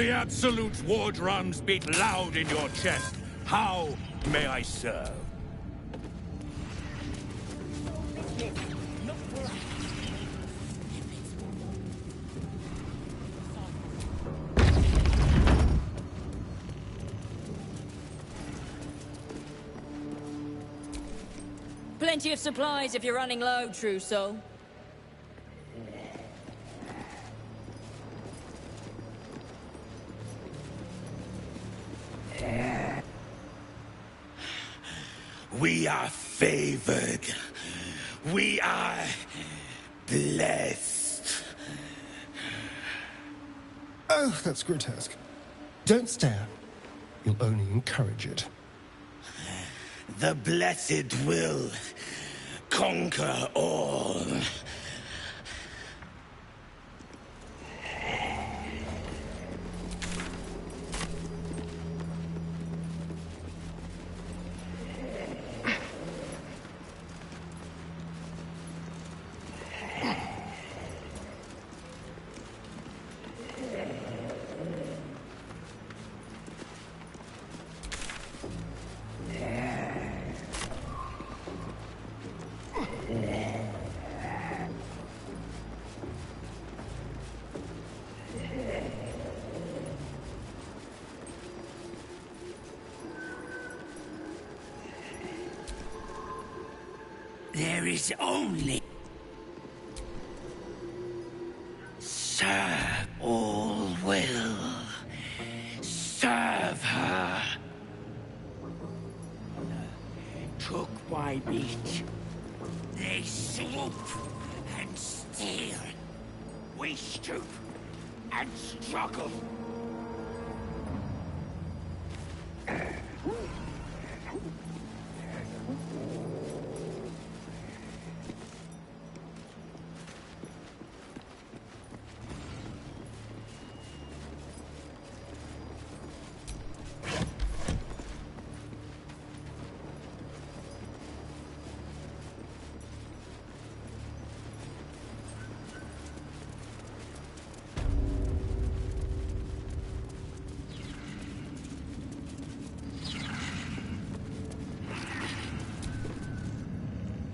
The Absolute war drums beat loud in your chest. How may I serve? Plenty of supplies if you're running low, true soul. We are favored. We are blessed. Oh, that's grotesque. Don't stare. You'll only encourage it. The blessed will conquer all. There is only... Serve all will. Serve her. Took my meat. They sloop and steal. We stoop and struggle.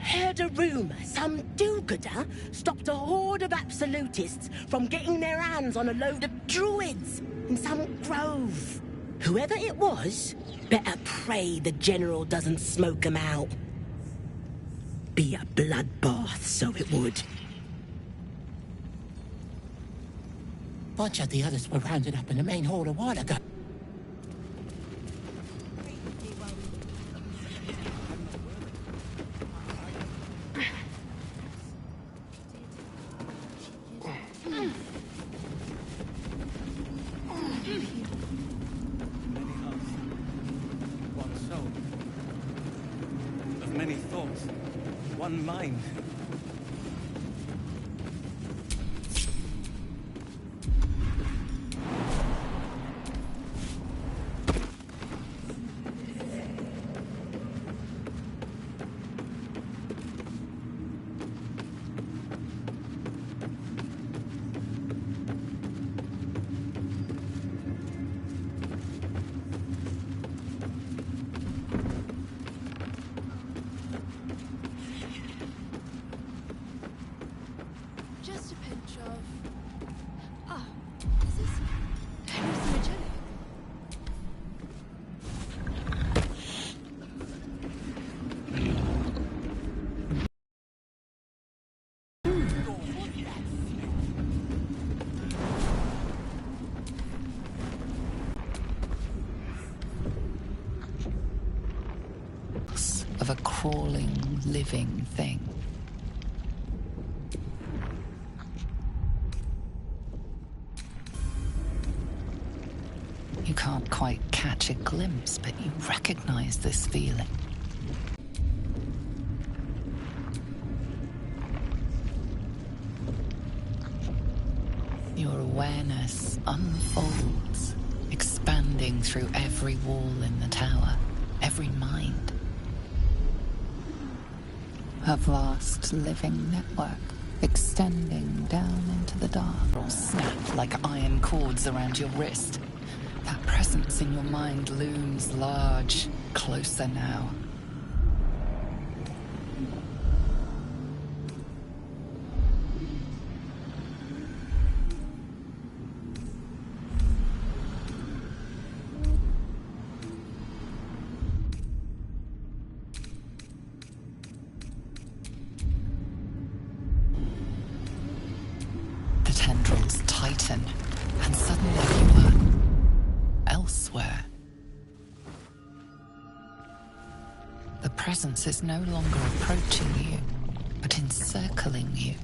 Heard a rumour some do-gooder stopped a horde of absolutists from getting their hands on a load of druids in some grove. Whoever it was, better pray the general doesn't smoke 'em out. Be a bloodbath, so it would. Bunch of the others were rounded up in the main hall a while ago. Many thoughts, one mind. Just a pinch of... Ah, is this... hallucinogenic? Of a crawling, living thing. You can't quite catch a glimpse, but you recognize this feeling. Your awareness unfolds, expanding through every wall in the tower, every mind. A vast living network, extending down into the dark, or snap like iron cords around your wrist. That presence in your mind looms large, closer now. The tendrils tighten, and suddenly you are elsewhere. The presence is no longer approaching you, but encircling you,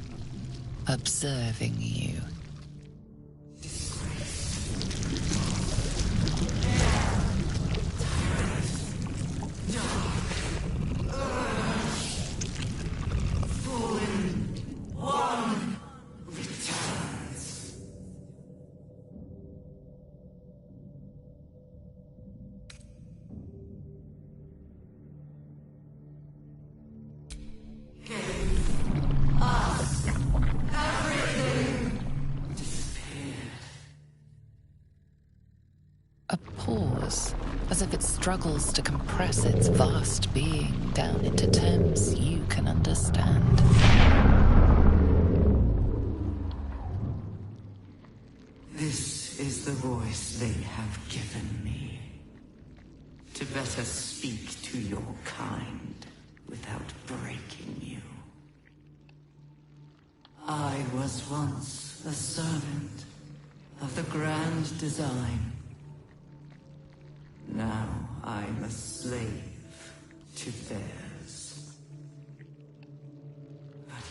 observing you. A pause, as if it struggles to compress its vast being down into terms you can understand. This is the voice they have given me. To better speak to your kind without breaking you. I was once a servant of the grand design. Now I'm a slave to theirs. But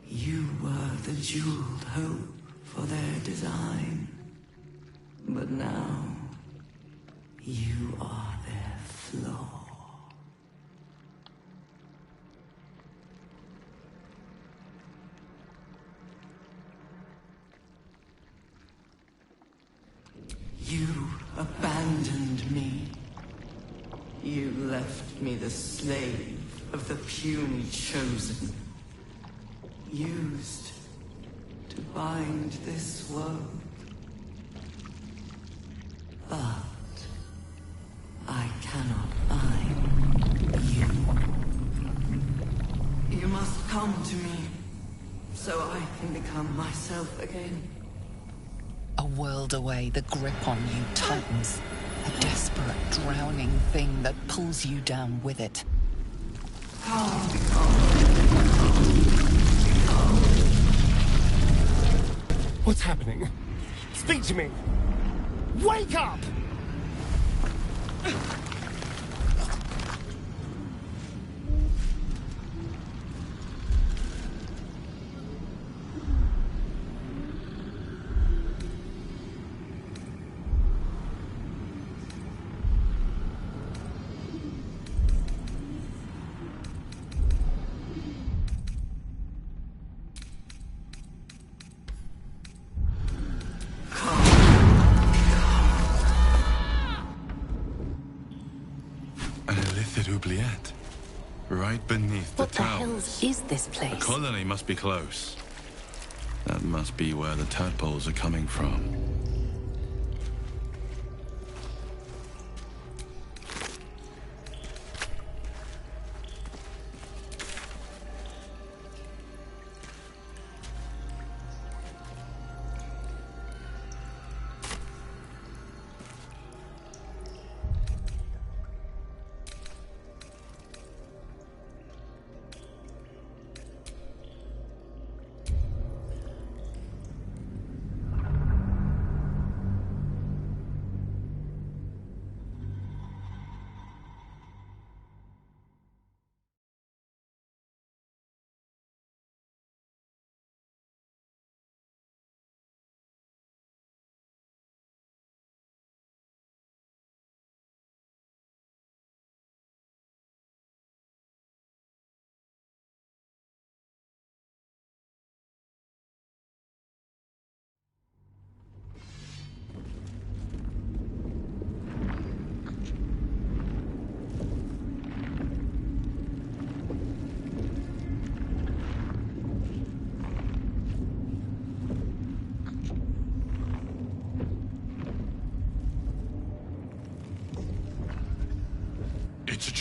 you were the jeweled hope for their design. But now, you are their flaw. You abandoned me. You left me the slave of the puny chosen. Used to bind this world. But I cannot bind you. You must come to me, so I can become myself again. A world away, the grip on you tightens. A desperate, drowning thing that pulls you down with it. What's happening? Speak to me! Wake up! Oubliette. Right beneath the tower. What the hell is this place? The colony must be close. That must be where the tadpoles are coming from.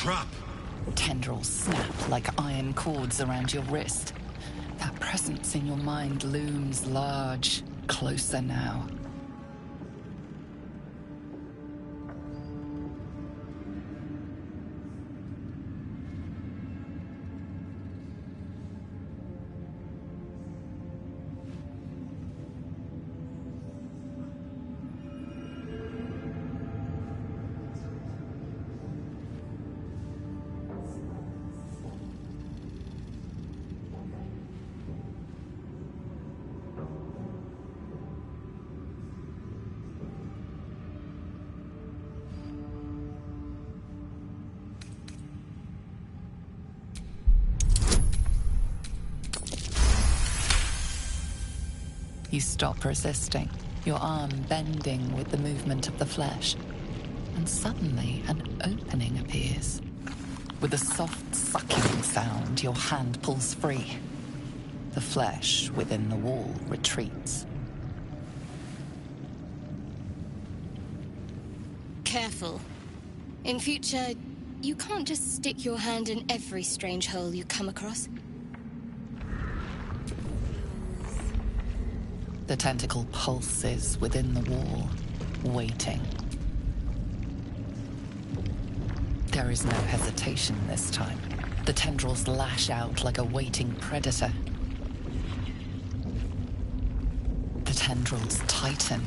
trap. Tendrils snap like iron cords around your wrist. That presence in your mind looms large, closer now. You stop resisting, your arm bending with the movement of the flesh. And suddenly, an opening appears. With a soft sucking sound, your hand pulls free. The flesh within the wall retreats. Careful. In future, you can't just stick your hand in every strange hole you come across. The tentacle pulses within the wall, waiting. There is no hesitation this time. The tendrils lash out like a waiting predator. The tendrils tighten,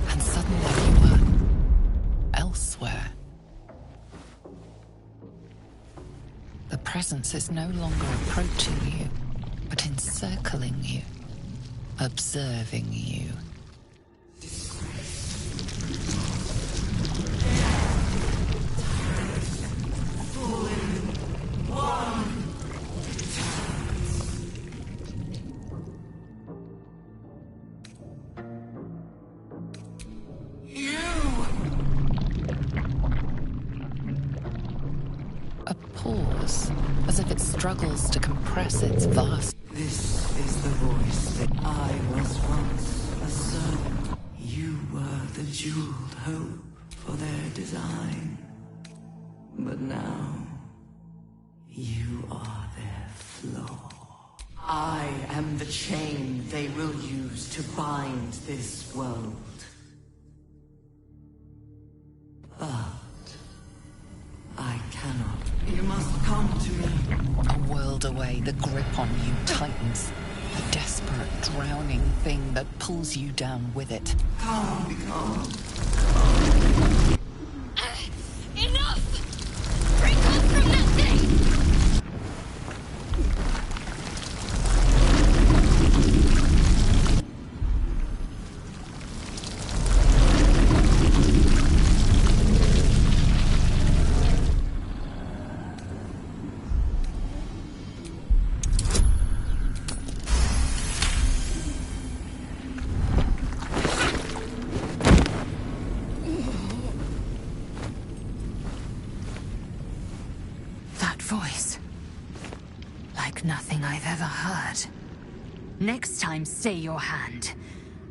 and suddenly you are elsewhere. The presence is no longer approaching you, but encircling you. Observing you. A pause, as if it struggles to compress its vast. This is the voice that I was once a servant. You were the jeweled hope for their design. But now, you are their flaw. I am the chain they will use to bind this world. But I cannot. You must come to me. A world away, the grip on you tightens. A desperate, drowning thing that pulls you down with it. Come, become. Enough! Break off from that thing! Voice. Like nothing I've ever heard. Next time, stay your hand.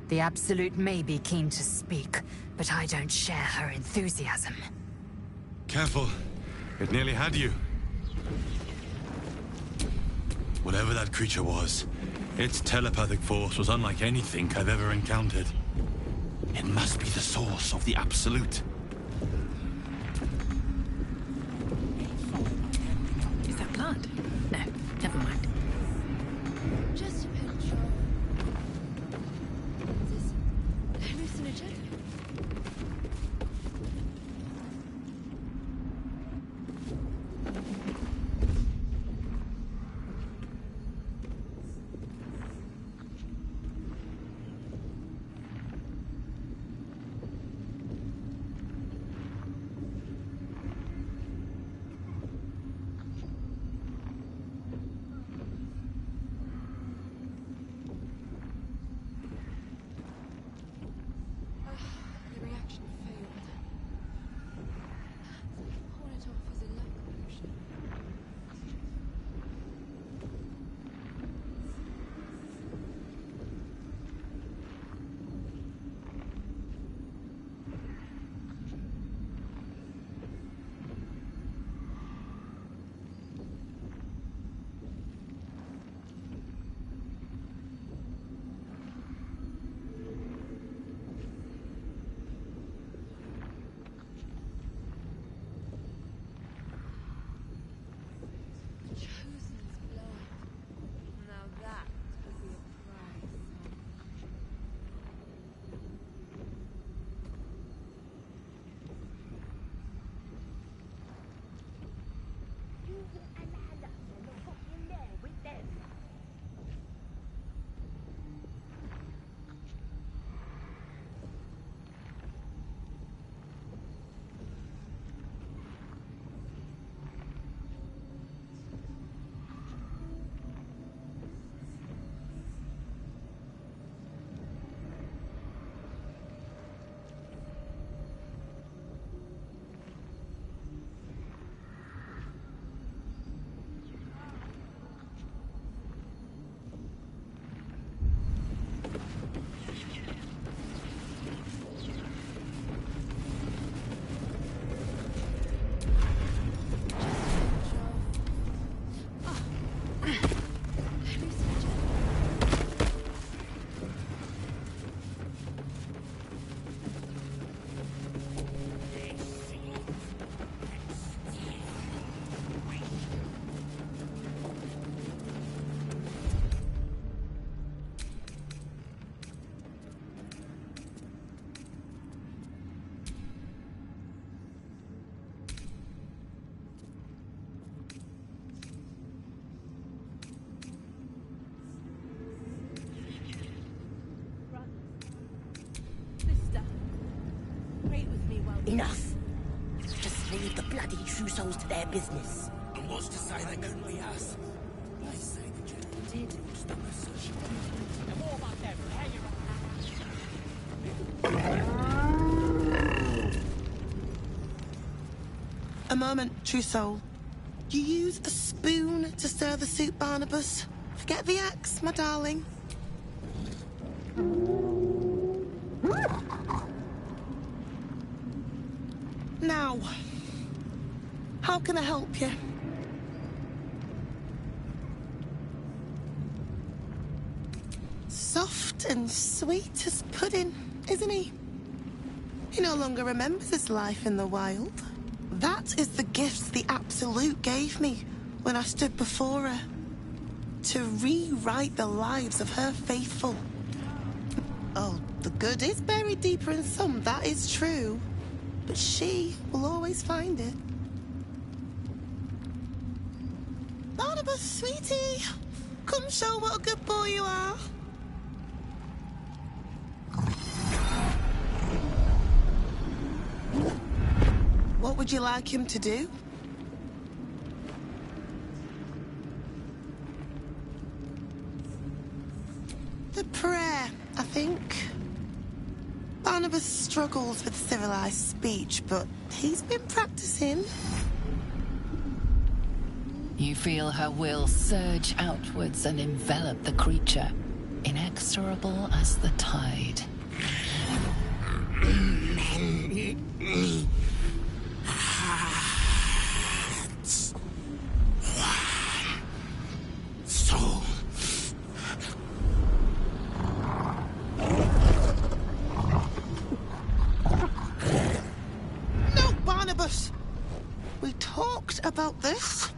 The Absolute may be keen to speak, but I don't share her enthusiasm. Careful. It nearly had you. Whatever that creature was, its telepathic force was unlike anything I've ever encountered. It must be the source of the Absolute. Blood? No, never mind. Just a pinch of... Is this hallucinogenic? enough. Just leave the bloody true souls to their business. And what's to say they couldn't be us? They say the general did. Stop us searching. And what about them? A moment, true soul. You use a spoon to stir the soup, Barnabas. Forget the axe, my darling. Now, how can I help you? Soft and sweet as pudding, isn't he? He no longer remembers his life in the wild. That is the gift the Absolute gave me when I stood before her. To rewrite the lives of her faithful. Oh, the good is buried deeper in some, that is true. But she will always find it. Barnabas, sweetie, come show what a good boy you are. What would you like him to do? The prayer, I think. Barnabas struggles with civilized speech, but he's been practicing. You feel her will surge outwards and envelop the creature, inexorable as the tide. Soul. No, Barnabas! We talked about this.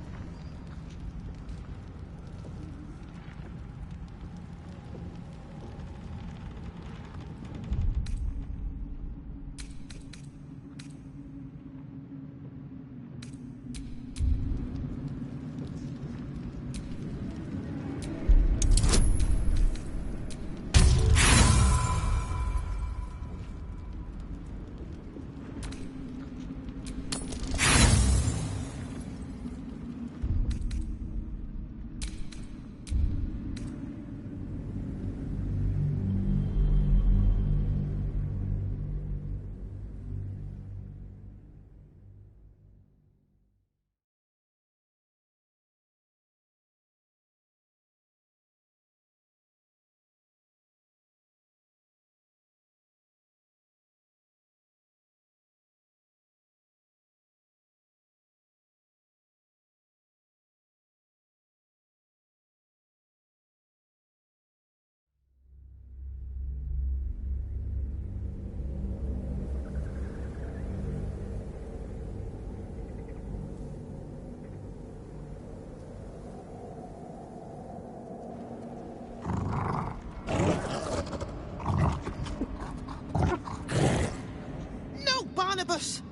No, Barnabas!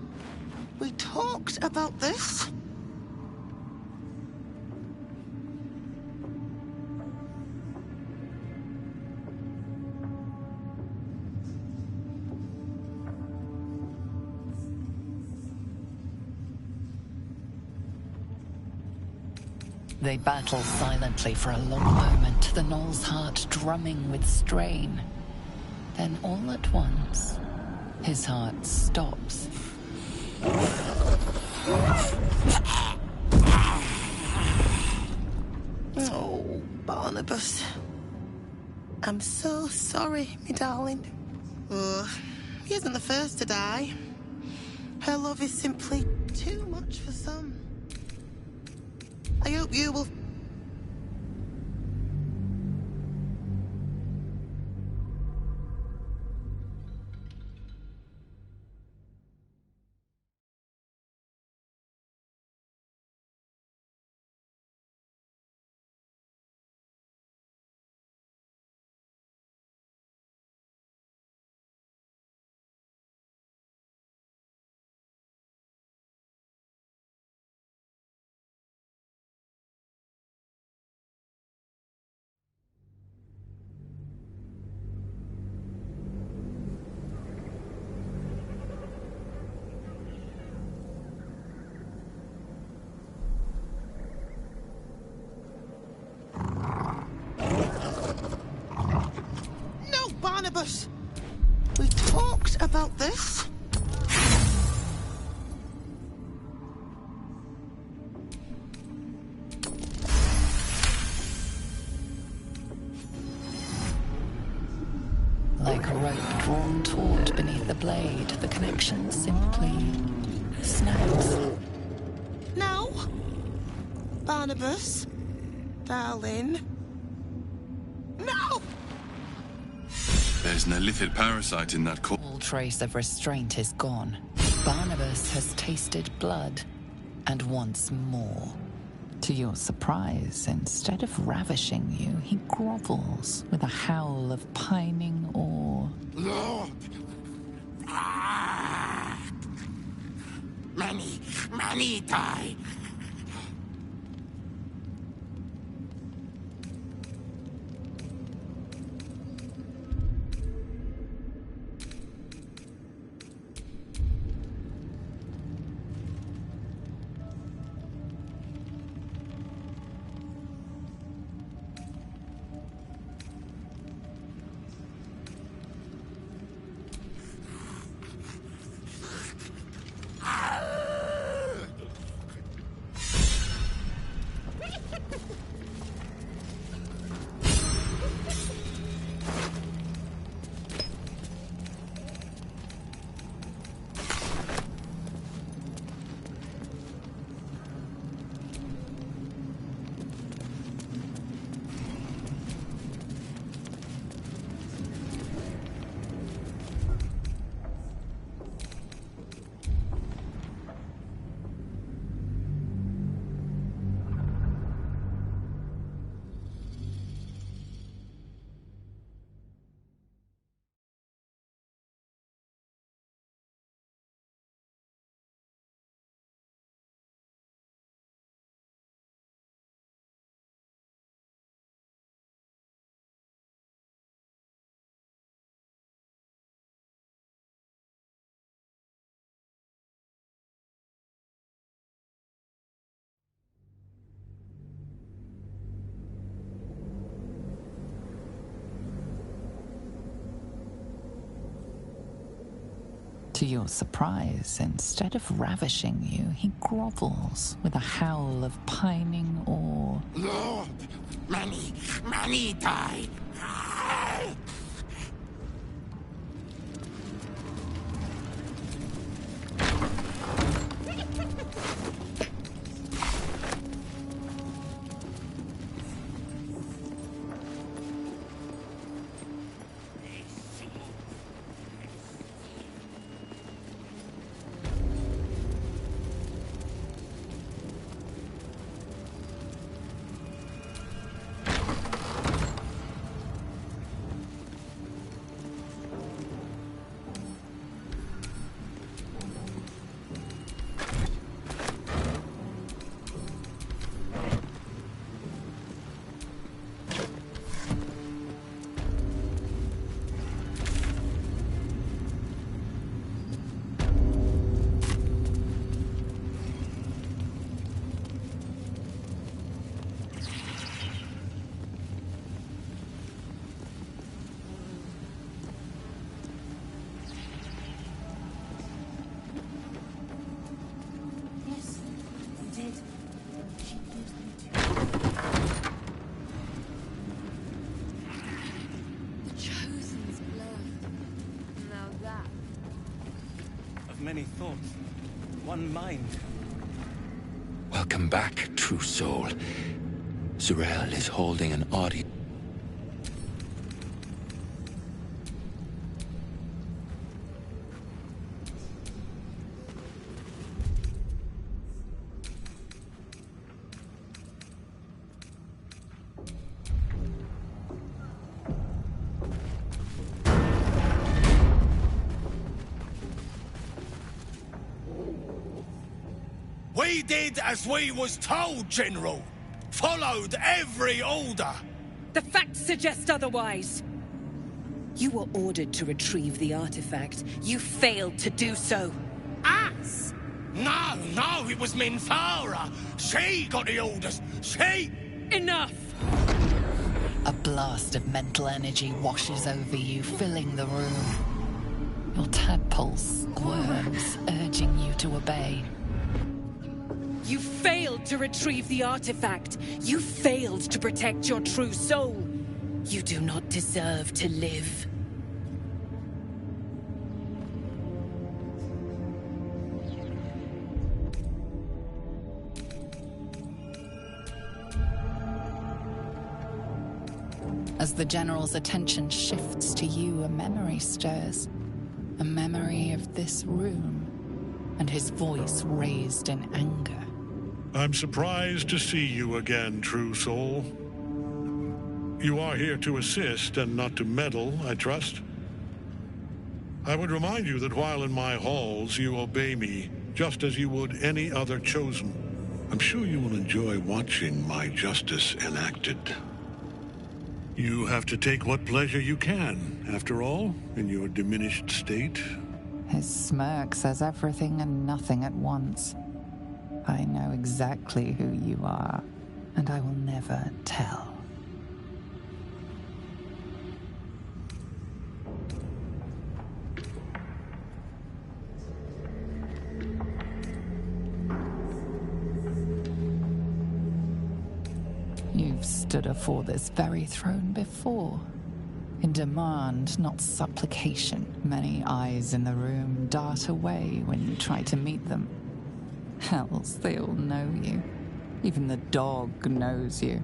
We talked about this. They battle silently for a long moment, the gnoll's heart drumming with strain. Then all at once, his heart stops. Oh, Barnabas. I'm so sorry, me darling. He isn't the first to die. Her love is simply too much for some. I hope you will Barnabas, we talked about this. Like a rope drawn taut beneath the blade, the connection simply snaps. No. Barnabas, darling. No! There's an illithid parasite in that core. All trace of restraint is gone. Barnabas has tasted blood, and wants more. To your surprise, instead of ravishing you, he grovels with a howl of pining awe. Lord! Many die. To your surprise, instead of ravishing you, he grovels with a howl of pining awe. Lord! Many die. Many thoughts, one mind. Welcome back, true soul. Zurel is holding an audience. We did as we was told, General. Followed every order. The facts suggest otherwise. You were ordered to retrieve the artifact. You failed to do so. Us? No, it was Minthara. She got the orders. She... Enough! A blast of mental energy washes over you, filling the room. Your tadpoles squirms, urging you to obey. You failed to retrieve the artifact. You failed to protect your true soul. You do not deserve to live. As the General's attention shifts to you, a memory stirs. A memory of this room, and his voice raised in anger. I'm surprised to see you again, true soul. You are here to assist and not to meddle, I trust. I would remind you that while in my halls, you obey me, just as you would any other chosen. I'm sure you will enjoy watching my justice enacted. You have to take what pleasure you can, after all, in your diminished state. His smirk says everything and nothing at once. I know exactly who you are, and I will never tell. You've stood afore this very throne before. In demand, not supplication. Many eyes in the room dart away when you try to meet them. Hells, they all know you. Even the dog knows you.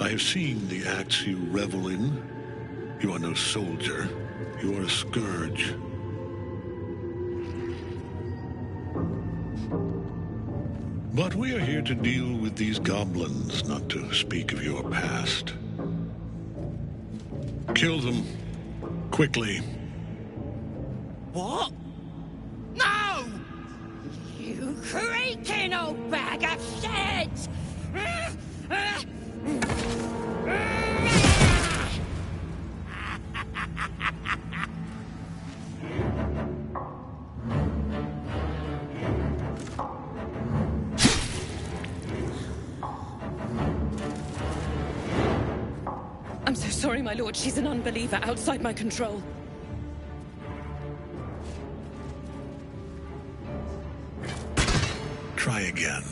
I have seen the acts you revel in. You are no soldier. You are a scourge. But we are here to deal with these goblins, not to speak of your past. Kill them. Quickly. What? No! You creaking old bag of shit! I'm so sorry, my lord. She's an unbeliever outside my control. Try again.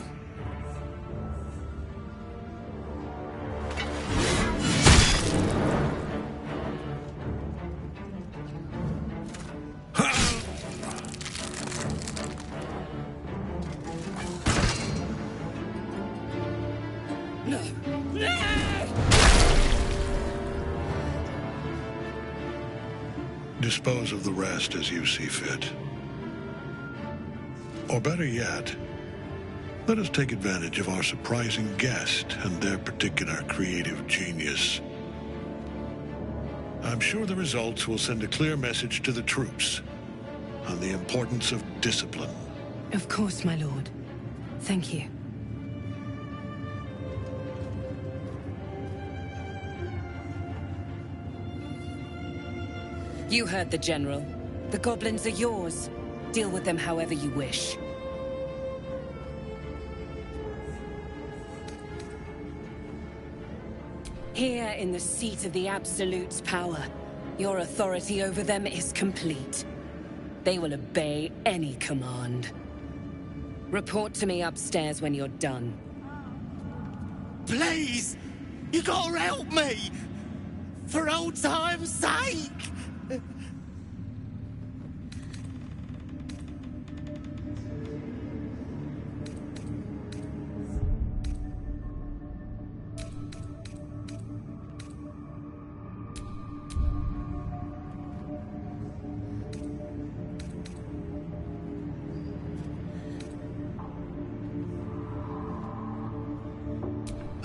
No! No! Dispose of the rest as you see fit. Or better yet, let us take advantage of our surprising guest and their particular creative genius. I'm sure the results will send a clear message to the troops on the importance of discipline. Of course, my lord. Thank you. You heard the General. The goblins are yours. Deal with them however you wish. Here in the seat of the Absolute's power, your authority over them is complete. They will obey any command. Report to me upstairs when you're done. Please! You gotta help me! For old time's sake!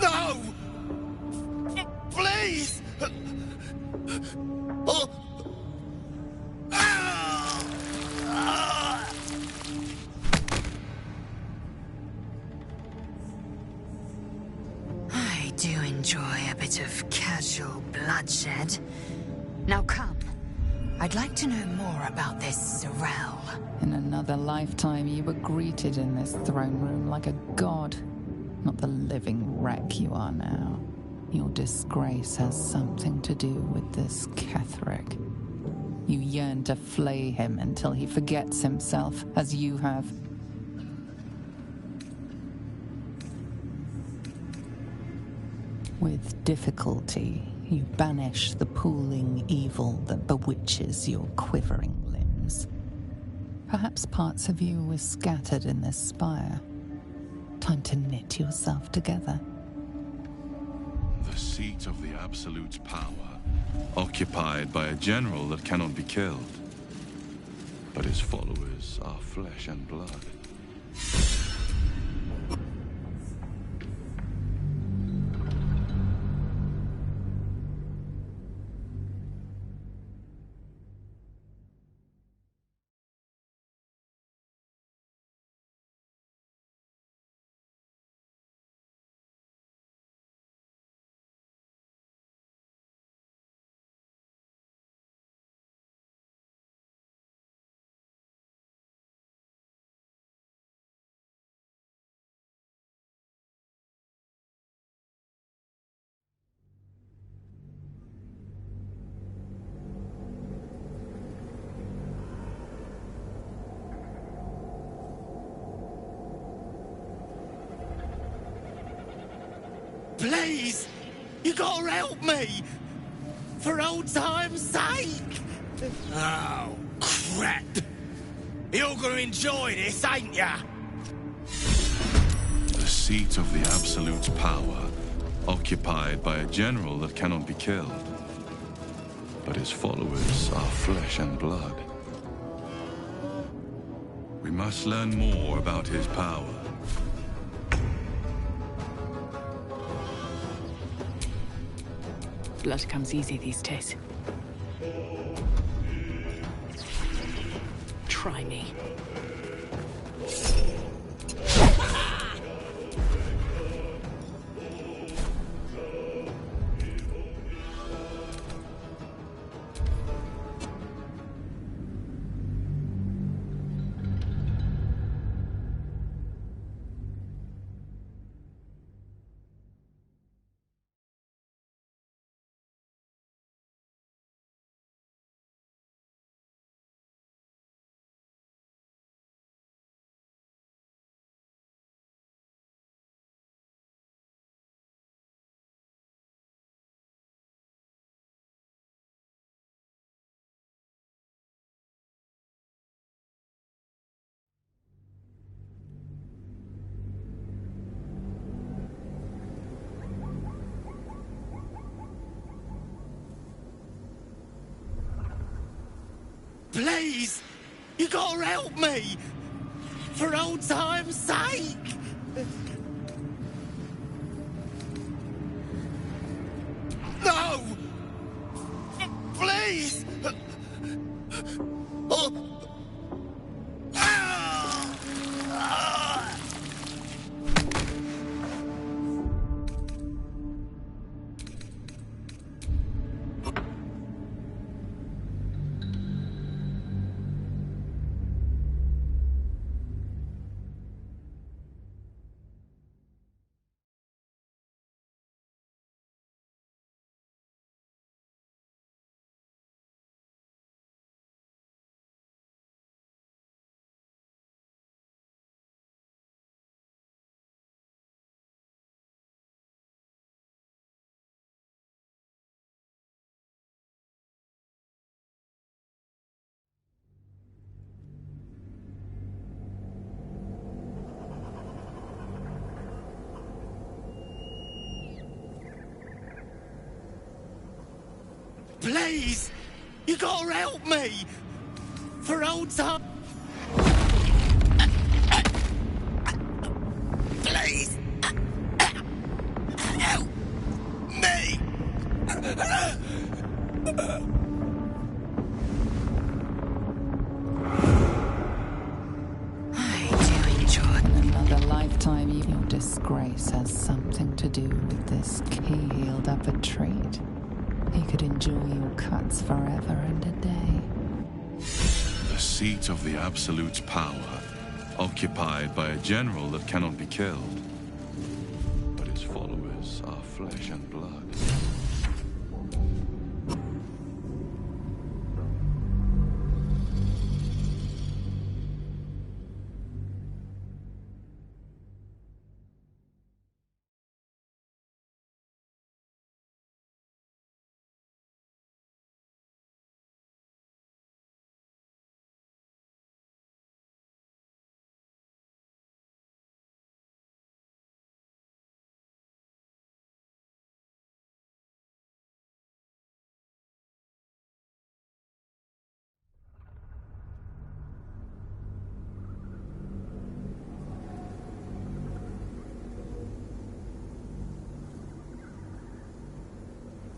No! Please! Oh. I do enjoy a bit of casual actual bloodshed. Now come. I'd like to know more about this Sorrel. In another lifetime, you were greeted in this throne room like a god, not the living wreck you are now. Your disgrace has something to do with this Ketheric. You yearn to flay him until he forgets himself, as you have. With difficulty, you banish the pooling evil that bewitches your quivering limbs. Perhaps parts of you were scattered in this spire. Time to knit yourself together. The seat of the Absolute's power, occupied by a general that cannot be killed. But his followers are flesh and blood. Please! You gotta help me! For old time's sake! Oh, crap! You're gonna enjoy this, ain't ya? The seat of the Absolute's power, occupied by a general that cannot be killed. But his followers are flesh and blood. We must learn more about his power. Blood comes easy these days. Try me. Please! You gotta help me! For old time's sake! No! Please! Oh. Please! You gotta help me! For old time... Please! Help me! I do enjoy. In another lifetime, your disgrace has something to do with this key healed up a trait. he could enjoy your cuts forever and a day. The seat of the Absolute's power, occupied by a general that cannot be killed. But his followers are flesh and blood.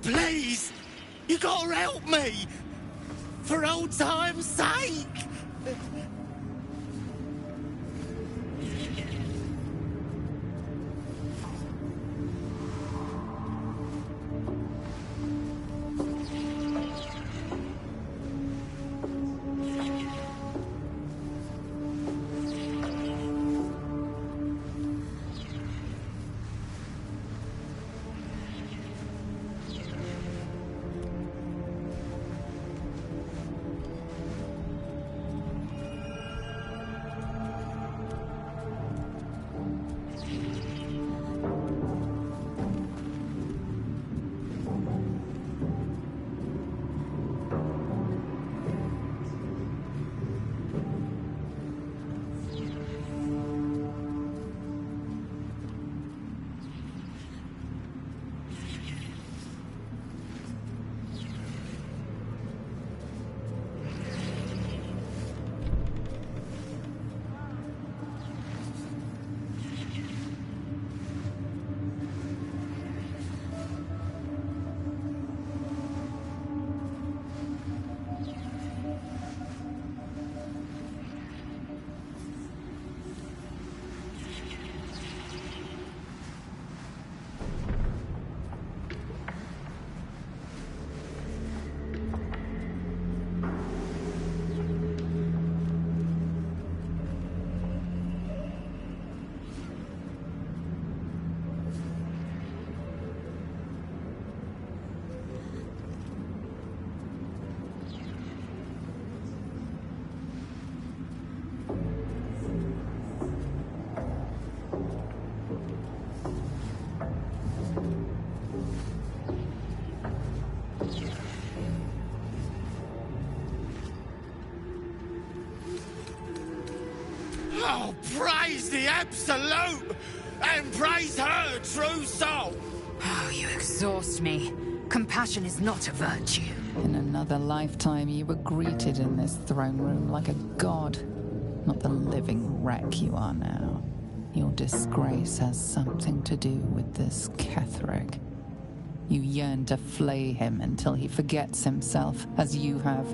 Please! You gotta help me! For old time's sake! Oh, praise the Absolute! And praise her true soul! Oh, you exhaust me. Compassion is not a virtue. In another lifetime, you were greeted in this throne room like a god, not the living wreck you are now. Your disgrace has something to do with this Ketheric. You yearn to flay him until he forgets himself, as you have.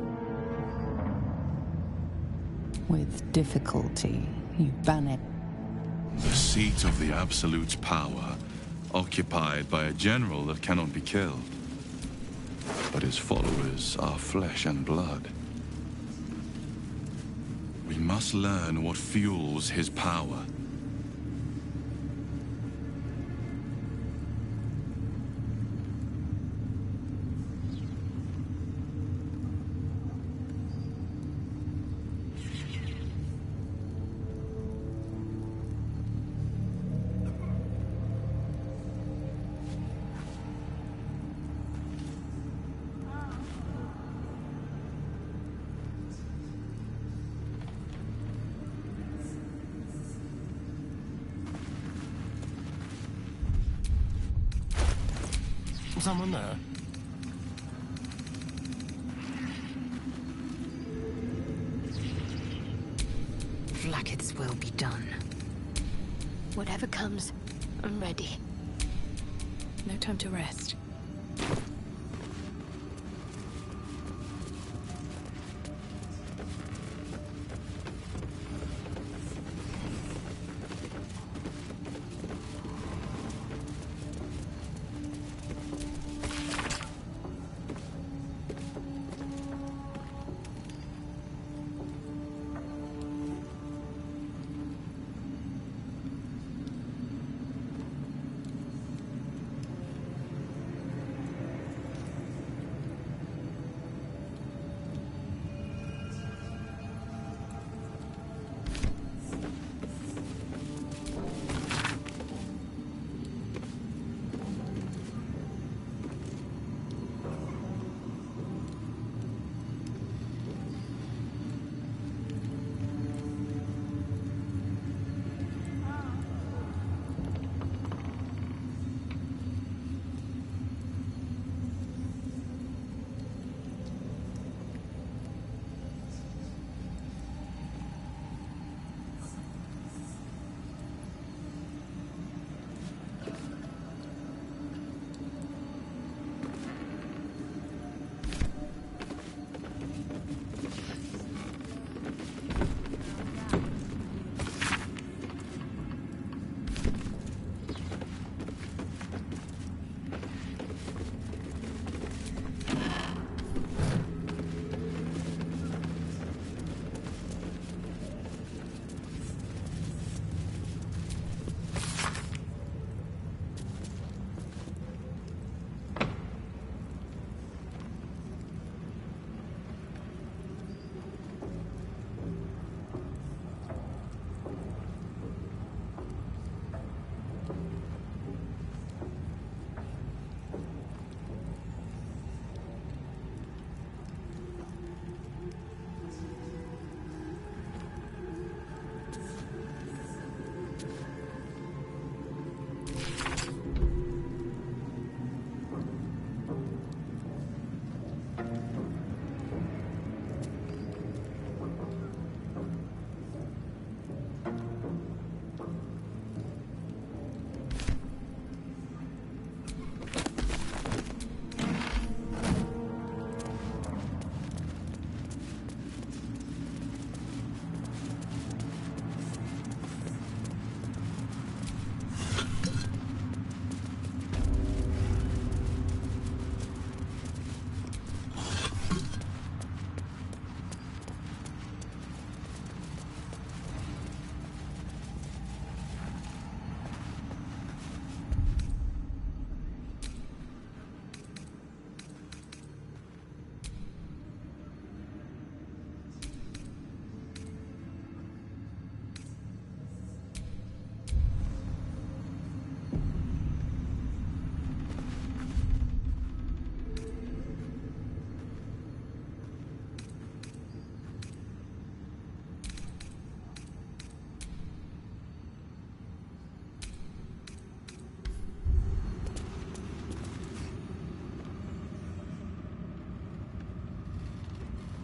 With difficulty, you ban it. The seat of the Absolute's power, occupied by a general that cannot be killed. But his followers are flesh and blood. We must learn what fuels his power. Someone there? Blacket's will be done. Whatever comes, I'm ready. No time to rest.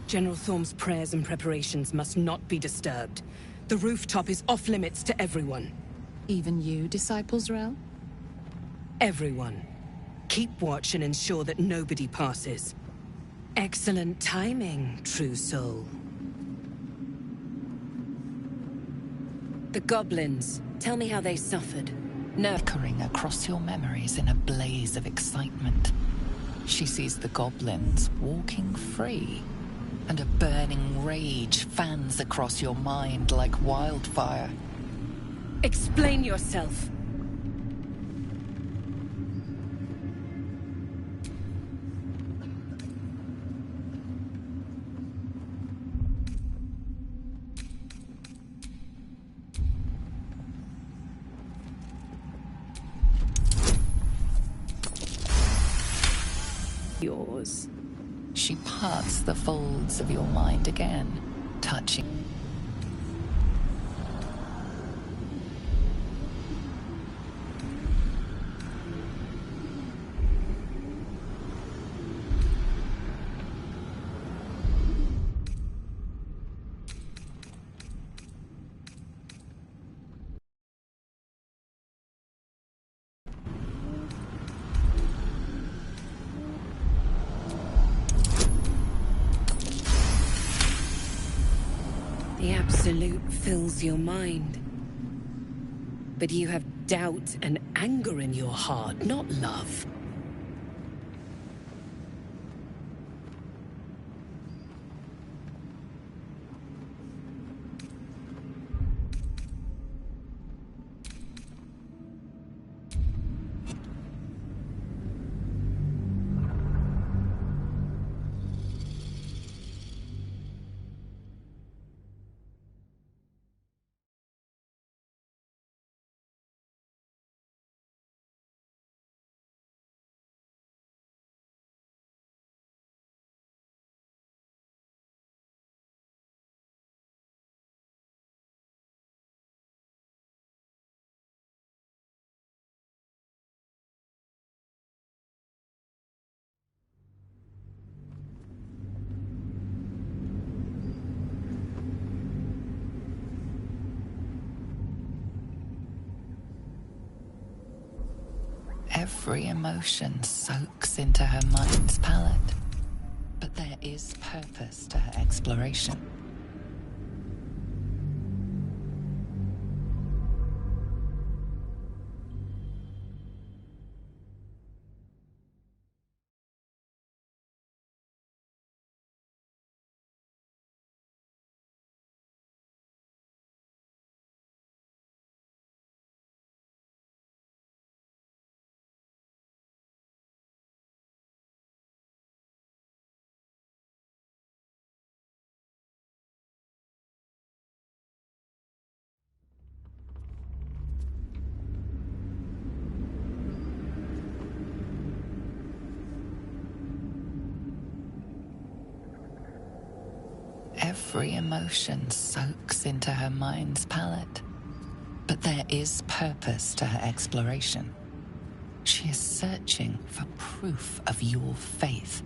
General Thorm's prayers and preparations must not be disturbed. The rooftop is off limits to everyone. Even you, Disciple Z'rell? Everyone. Keep watch and ensure that nobody passes. Excellent timing, true soul. The goblins. Tell me how they suffered. Echoing across your memories in a blaze of excitement. She sees the goblins walking free, and a burning rage fans across your mind like wildfire. Explain yourself. Yours. She parts the folds of your mind again, touching. The Absolute fills your mind. But you have doubt and anger in your heart, not love. Every emotion soaks into her mind's palette, but there is purpose to her exploration. Every emotion soaks into her mind's palette, but there is purpose to her exploration. She is searching for proof of your faith.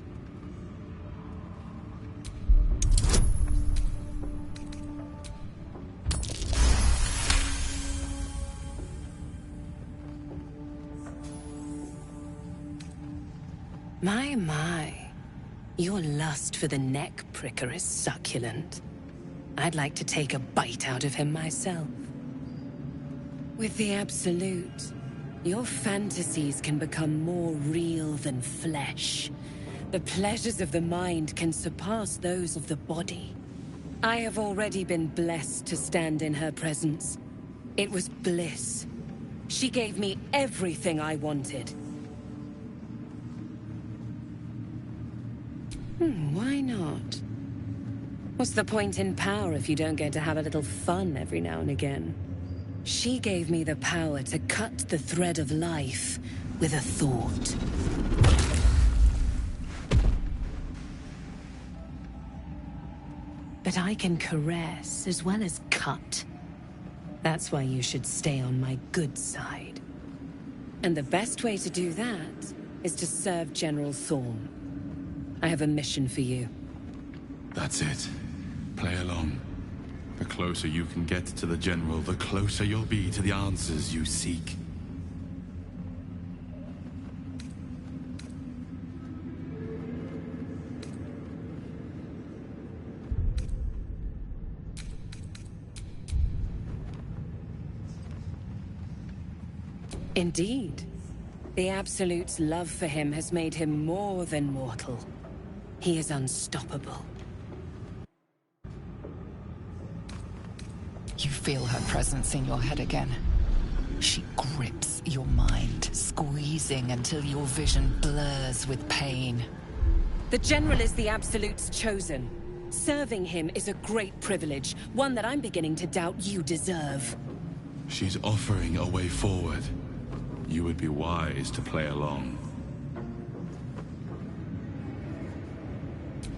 My. Your lust for the neck pricker is succulent. I'd like to take a bite out of him myself. With the Absolute, your fantasies can become more real than flesh. The pleasures of the mind can surpass those of the body. I have already been blessed to stand in her presence. It was bliss. She gave me everything I wanted. Why not? What's the point in power if you don't get to have a little fun every now and again? She gave me the power to cut the thread of life with a thought. But I can caress as well as cut. That's why you should stay on my good side. And the best way to do that is to serve General Thorm. I have a mission for you. That's it. Play along. The closer you can get to the General, the closer you'll be to the answers you seek. Indeed. The Absolute's love for him has made him more than mortal. He is unstoppable. You feel her presence in your head again. She grips your mind, squeezing until your vision blurs with pain. The General is the Absolute's chosen. Serving him is a great privilege, one that I'm beginning to doubt you deserve. She's offering a way forward. You would be wise to play along.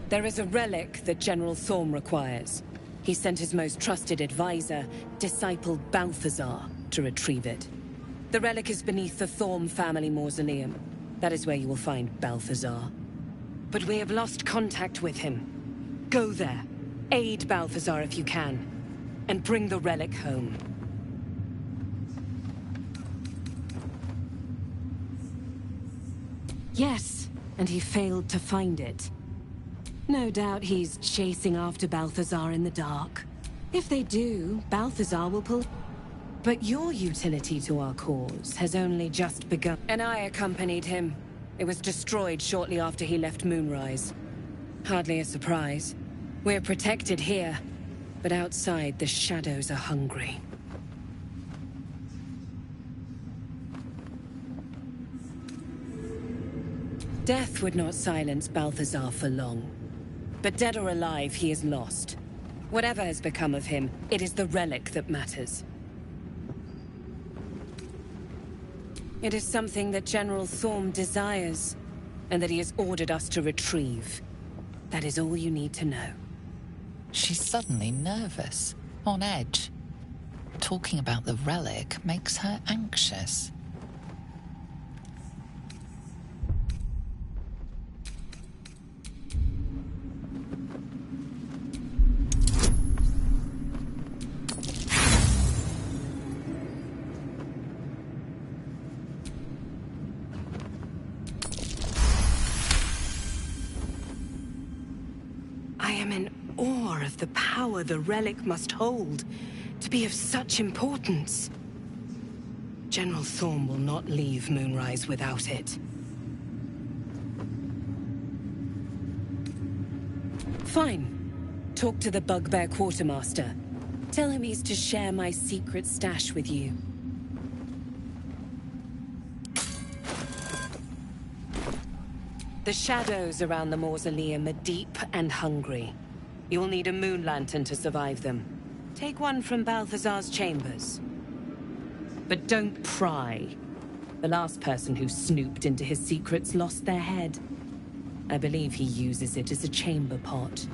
There is a relic that General Thorm requires. He sent his most trusted advisor, disciple Balthazar, to retrieve it. The relic is beneath the Thorm family mausoleum. That is where you will find Balthazar. But we have lost contact with him. Go there, aid Balthazar if you can, and bring the relic home. Yes, and he failed to find it. No doubt he's chasing after Balthazar in the dark. If they do, Balthazar will pull... But your utility to our cause has only just begun. And I accompanied him. It was destroyed shortly after he left Moonrise. Hardly a surprise. We're protected here, but outside the shadows are hungry. Death would not silence Balthazar for long. But dead or alive, he is lost. Whatever has become of him, it is the relic that matters. It is something that General Thorm desires, and that he has ordered us to retrieve. That is all you need to know. She's suddenly nervous, on edge. Talking about the relic makes her anxious. The power the relic must hold to be of such importance. General Thorm will not leave Moonrise without it. Fine. Talk to the Bugbear Quartermaster. Tell him he's to share my secret stash with you. The shadows around the mausoleum are deep and hungry. You will need a moon lantern to survive them. Take one from Balthazar's chambers. But don't pry. The last person who snooped into his secrets lost their head. I believe he uses it as a chamber pot.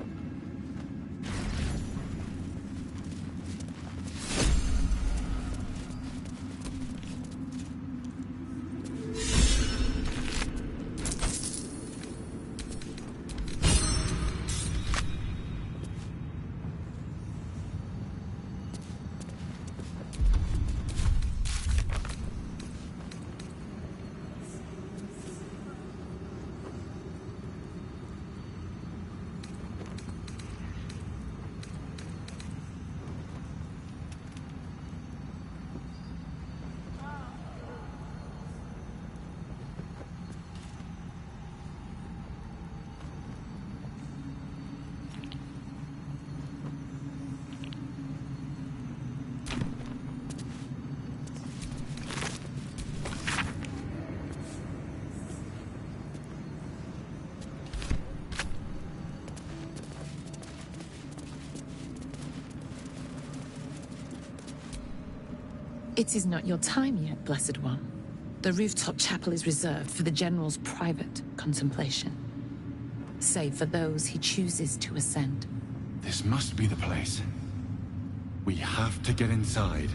It is not your time yet, Blessed One. The rooftop chapel is reserved for the General's private contemplation, save for those he chooses to ascend. This must be the place. We have to get inside.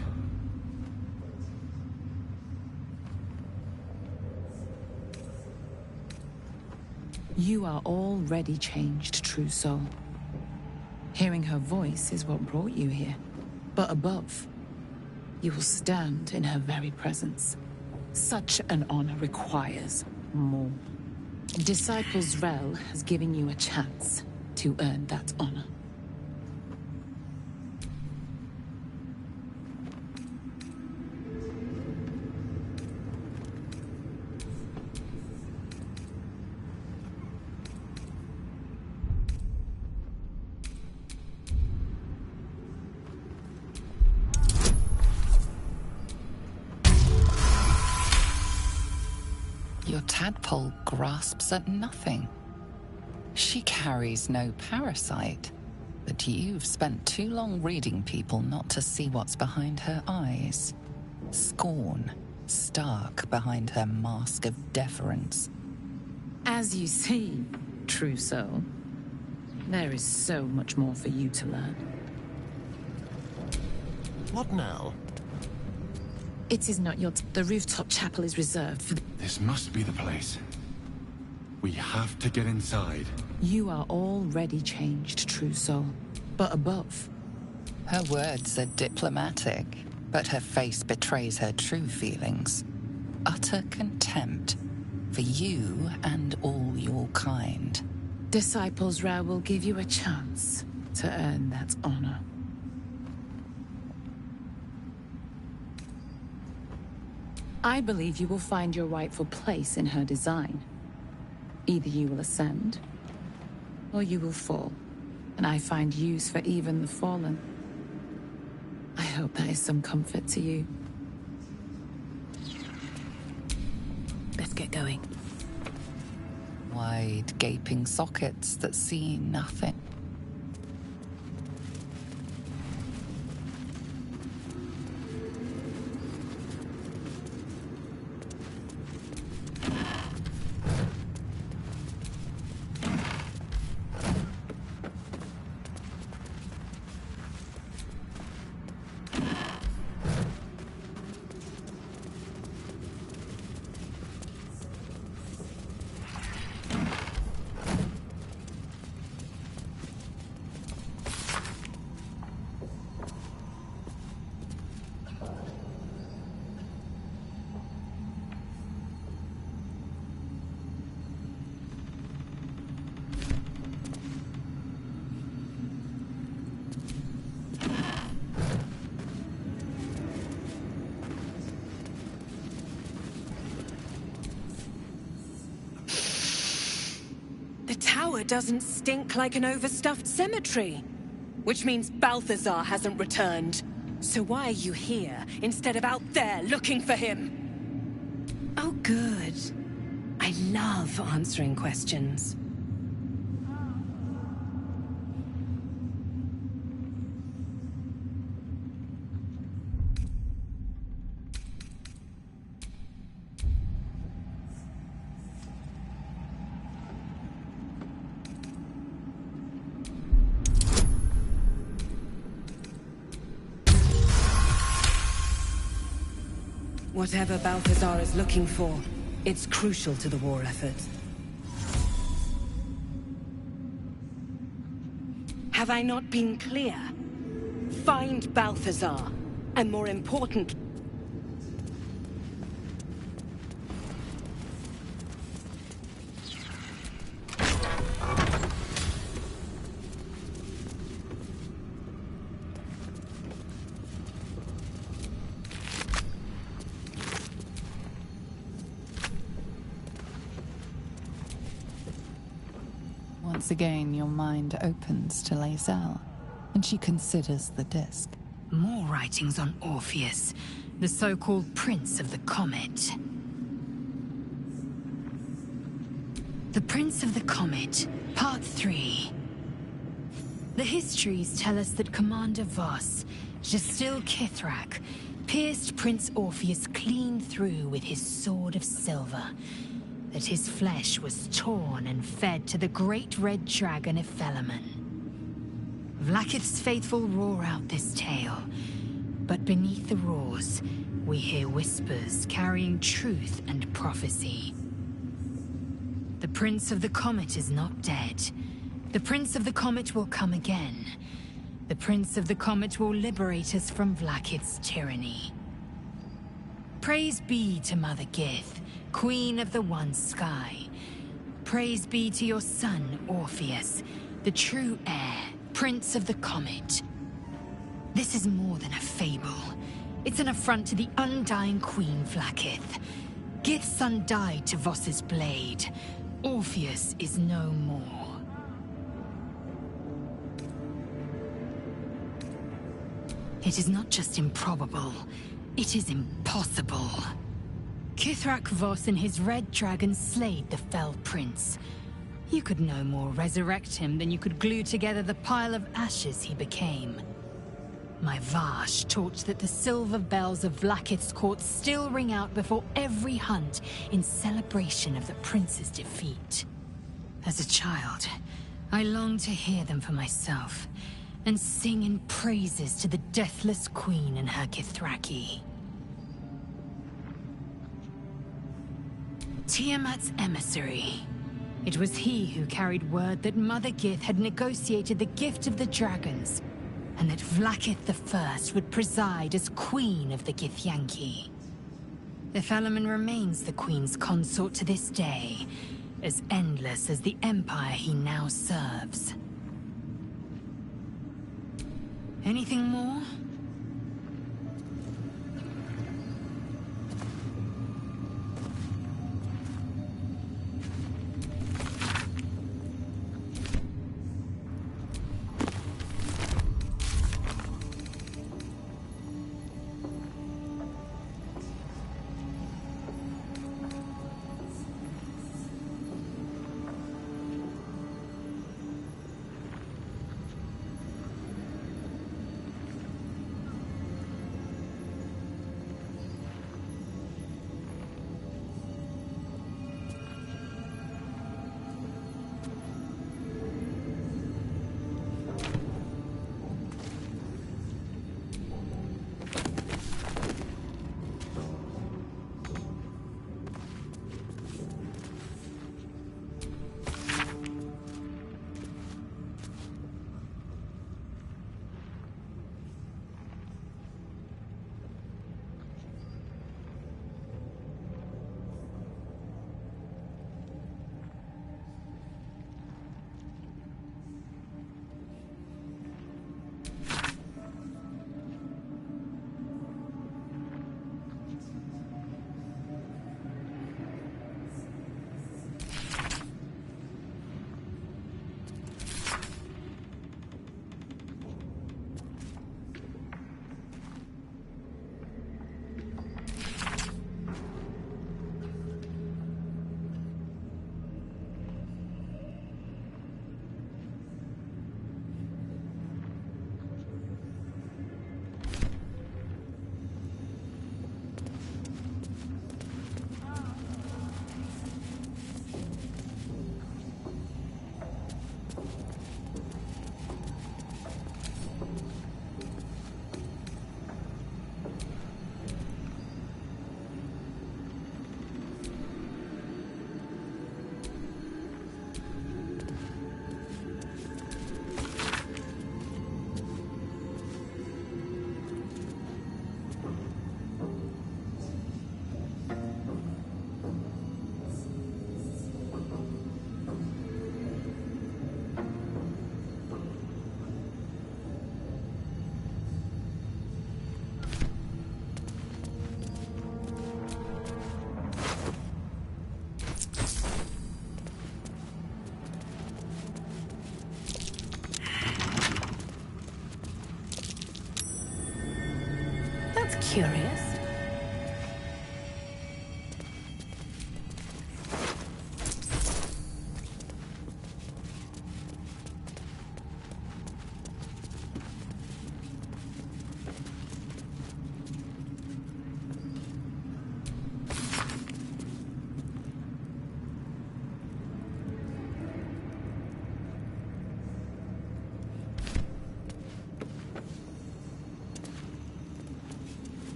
You are already changed, true soul. Hearing her voice is what brought you here. But above, you will stand in her very presence. Such an honor requires more. Disciples Rel has given you a chance to earn that honor. Your tadpole grasps at nothing. She carries no parasite, but you've spent too long reading people not to see what's behind her eyes. Scorn, stark behind her mask of deference. As you see, true soul, there is so much more for you to learn. What now? It is not your... The rooftop chapel is reserved for... This must be the place. We have to get inside. You are already changed, true soul. But above... Her words are diplomatic, but her face betrays her true feelings. Utter contempt for you and all your kind. Disciples Ra will give you a chance to earn that honor. I believe you will find your rightful place in her design. Either you will ascend, or you will fall. And I find use for even the fallen. I hope that is some comfort to you. Let's get going. Wide, gaping sockets that see nothing. The tower doesn't stink like an overstuffed cemetery. Which means Balthazar hasn't returned. So why are you here, instead of out there looking for him? Oh, good. I love answering questions. Whatever Balthazar is looking for, it's crucial to the war effort. Have I not been clear? Find Balthazar, and more important... Once again, your mind opens to Lae'zel, and she considers the disc. More writings on Orpheus, the so-called Prince of the Comet. The Prince of the Comet, Part 3. The histories tell us that Commander Voss, Jastil Kithrak, pierced Prince Orpheus clean through with his sword of silver, that his flesh was torn and fed to the great red dragon Ephelaman. Vlaakith's faithful roar out this tale, but beneath the roars, we hear whispers carrying truth and prophecy. The Prince of the Comet is not dead. The Prince of the Comet will come again. The Prince of the Comet will liberate us from Vlaakith's tyranny. Praise be to Mother Gith, Queen of the One Sky. Praise be to your son, Orpheus, the true heir, Prince of the Comet. This is more than a fable. It's an affront to the undying Queen Vlaakith. Gith's son died to Voss's blade. Orpheus is no more. It is not just improbable, it is impossible. Kithrak Voss and his red dragon slayed the fell prince. You could no more resurrect him than you could glue together the pile of ashes he became. My Vash taught that the silver bells of Vlaakith's court still ring out before every hunt in celebration of the prince's defeat. As a child, I longed to hear them for myself, and sing in praises to the deathless queen and her Kithraki. Tiamat's emissary. It was he who carried word that Mother Gith had negotiated the gift of the dragons, and that Vlaakith I would preside as Queen of the Githyanki. The Felaman remains the Queen's consort to this day, as endless as the empire he now serves. Anything more? That's curious.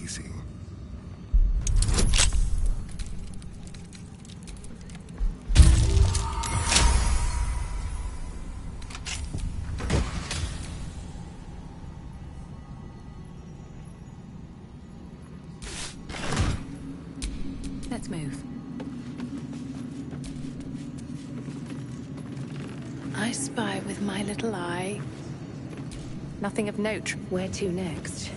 easy. Let's move. I spy with my little eye. Nothing of note. Where to next?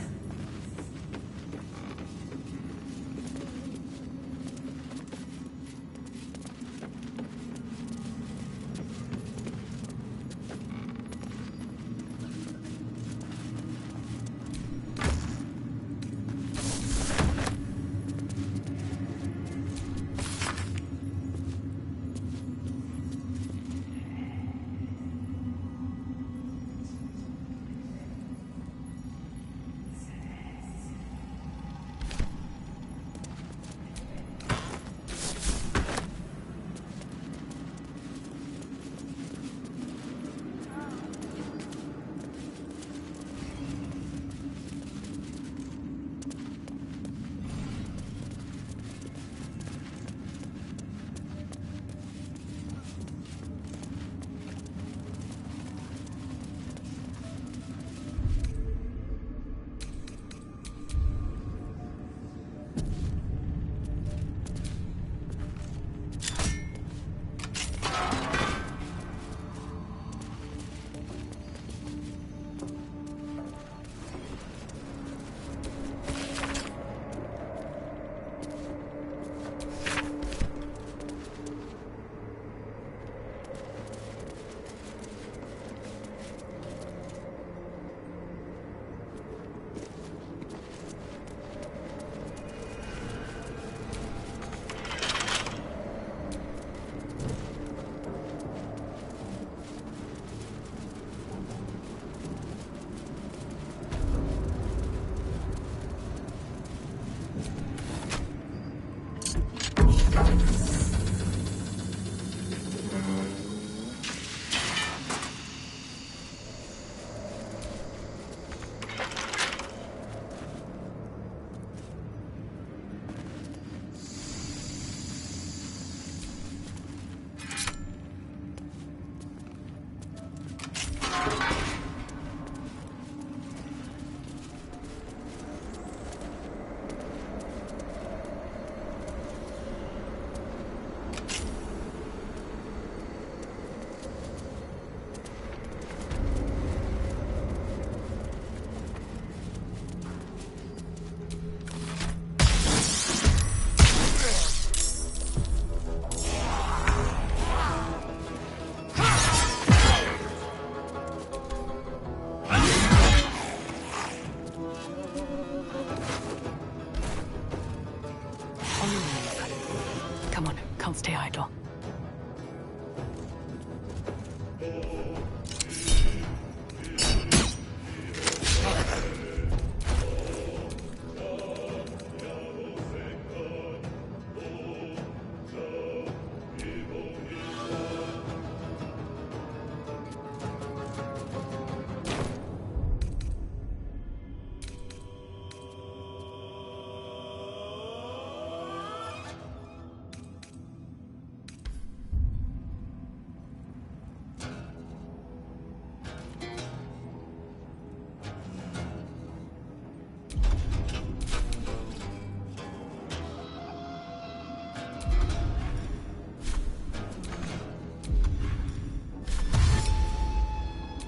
Can't stay idle.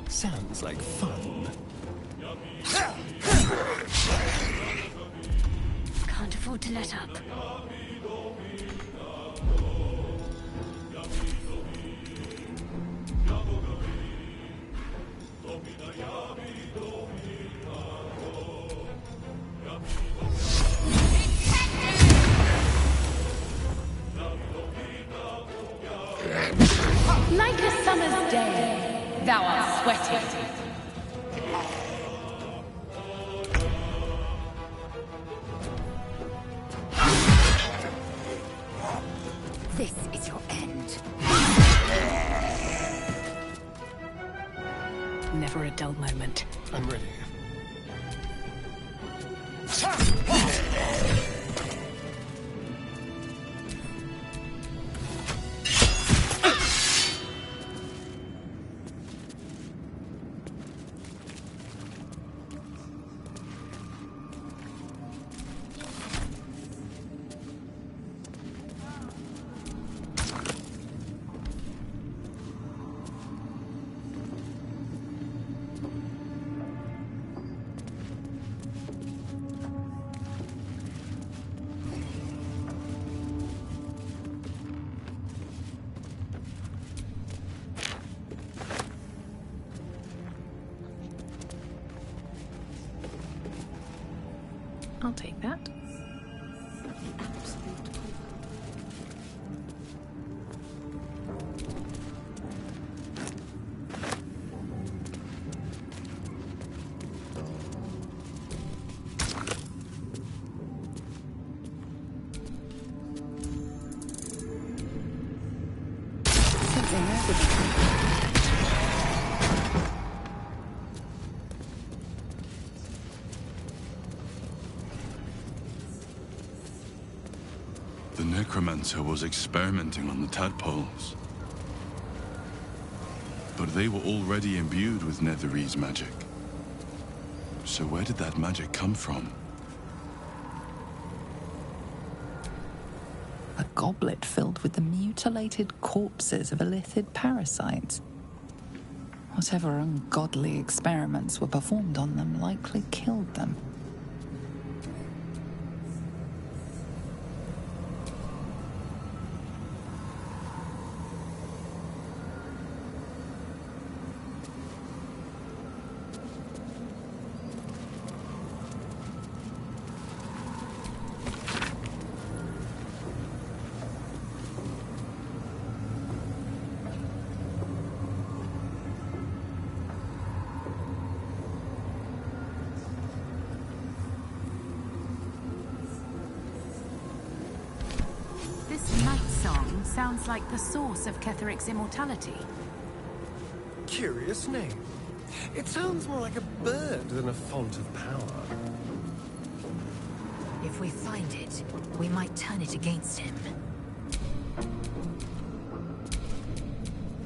Sounds like fun. Can't afford to let up. Like a summer's day, thou art sweating. This is your end. Never a dull moment. I'm ready. I'll take that. The necromancer was experimenting on the tadpoles. But they were already imbued with Netherese magic. So where did that magic come from? A goblet filled with the mutilated corpses of illithid parasites. Whatever ungodly experiments were performed on them likely killed them. This night song sounds like the source of Ketheric's immortality. Curious name. It sounds more like a bird than a font of power. If we find it, we might turn it against him.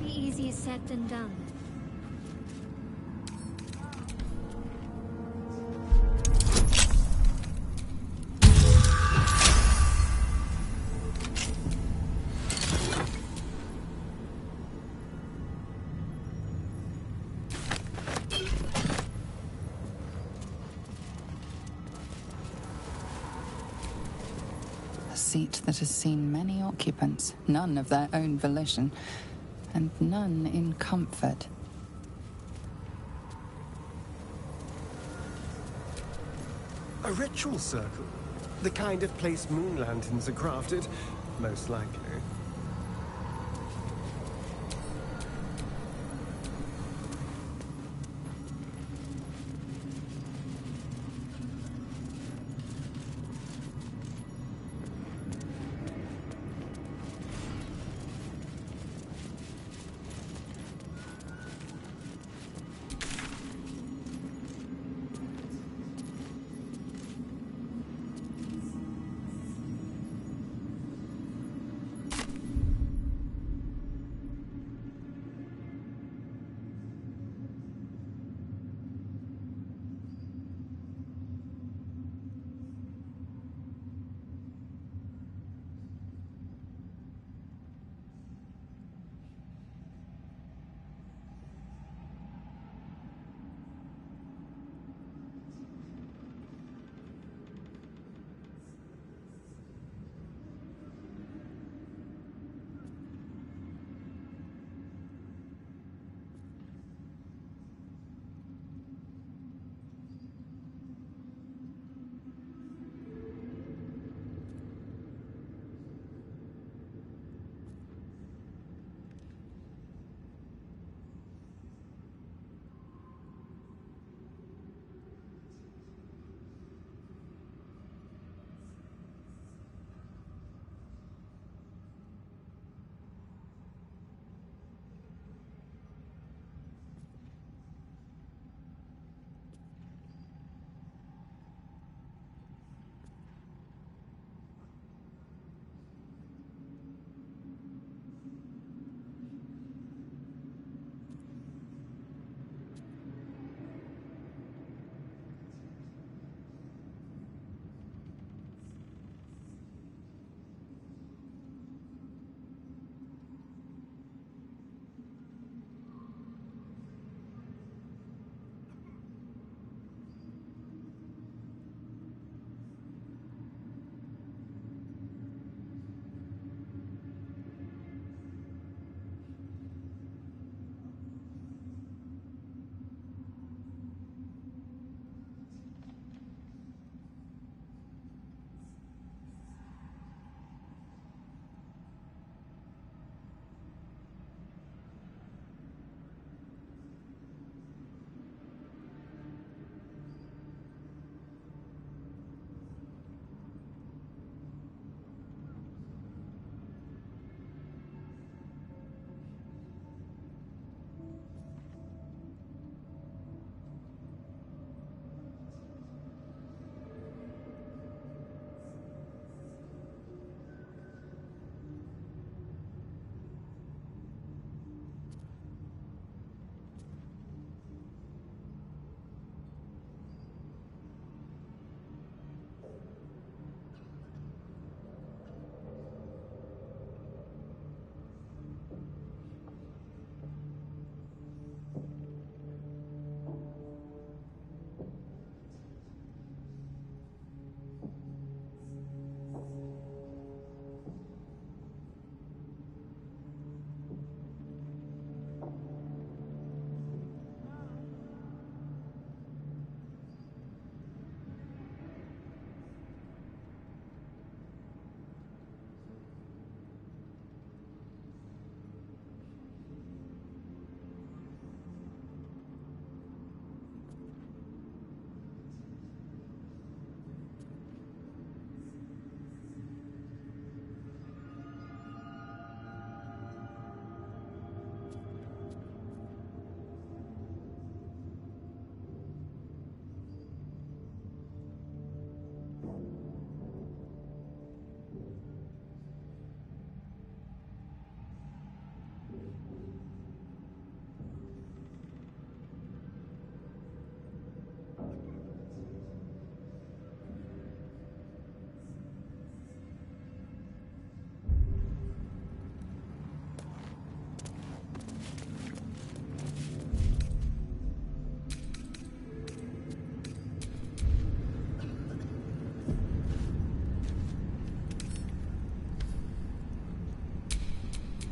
Be easier said than done. A seat that has seen many occupants, none of their own volition, and none in comfort. A ritual circle. The kind of place moon lanterns are crafted, most likely.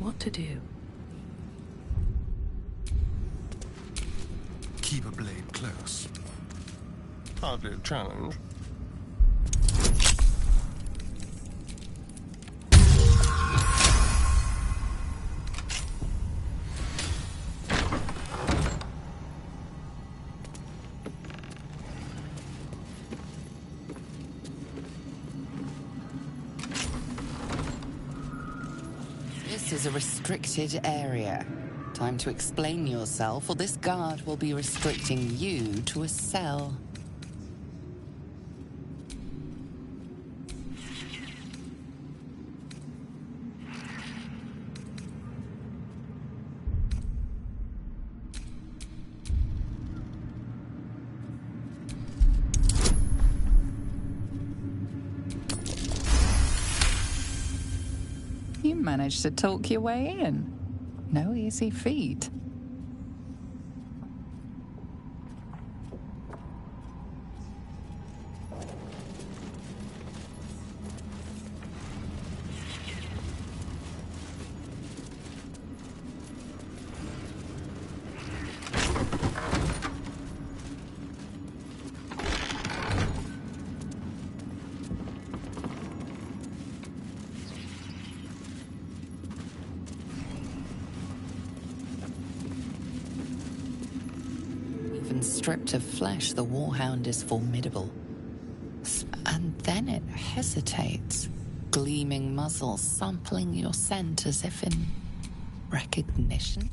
what to do. Keep a blade close. Hardly a challenge. This is a restricted area. Time to explain yourself, or this guard will be restricting you to a cell. You managed to talk your way in. No easy feat. Stripped of flesh, the warhound is formidable. And then it hesitates, gleaming muzzle sampling your scent as if in recognition.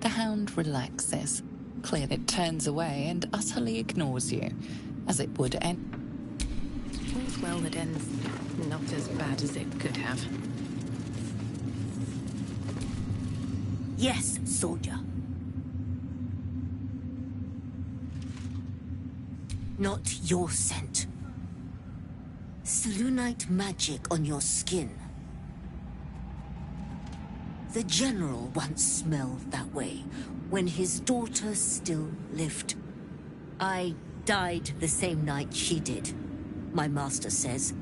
The hound relaxes. Clearly, it turns away and utterly ignores you, as it would end. All's well that ends not as bad as it could have. Yes, soldier. Not your scent. Selûnite magic on your skin. The general once smelled that way, when his daughter still lived. I died the same night she did, my master says,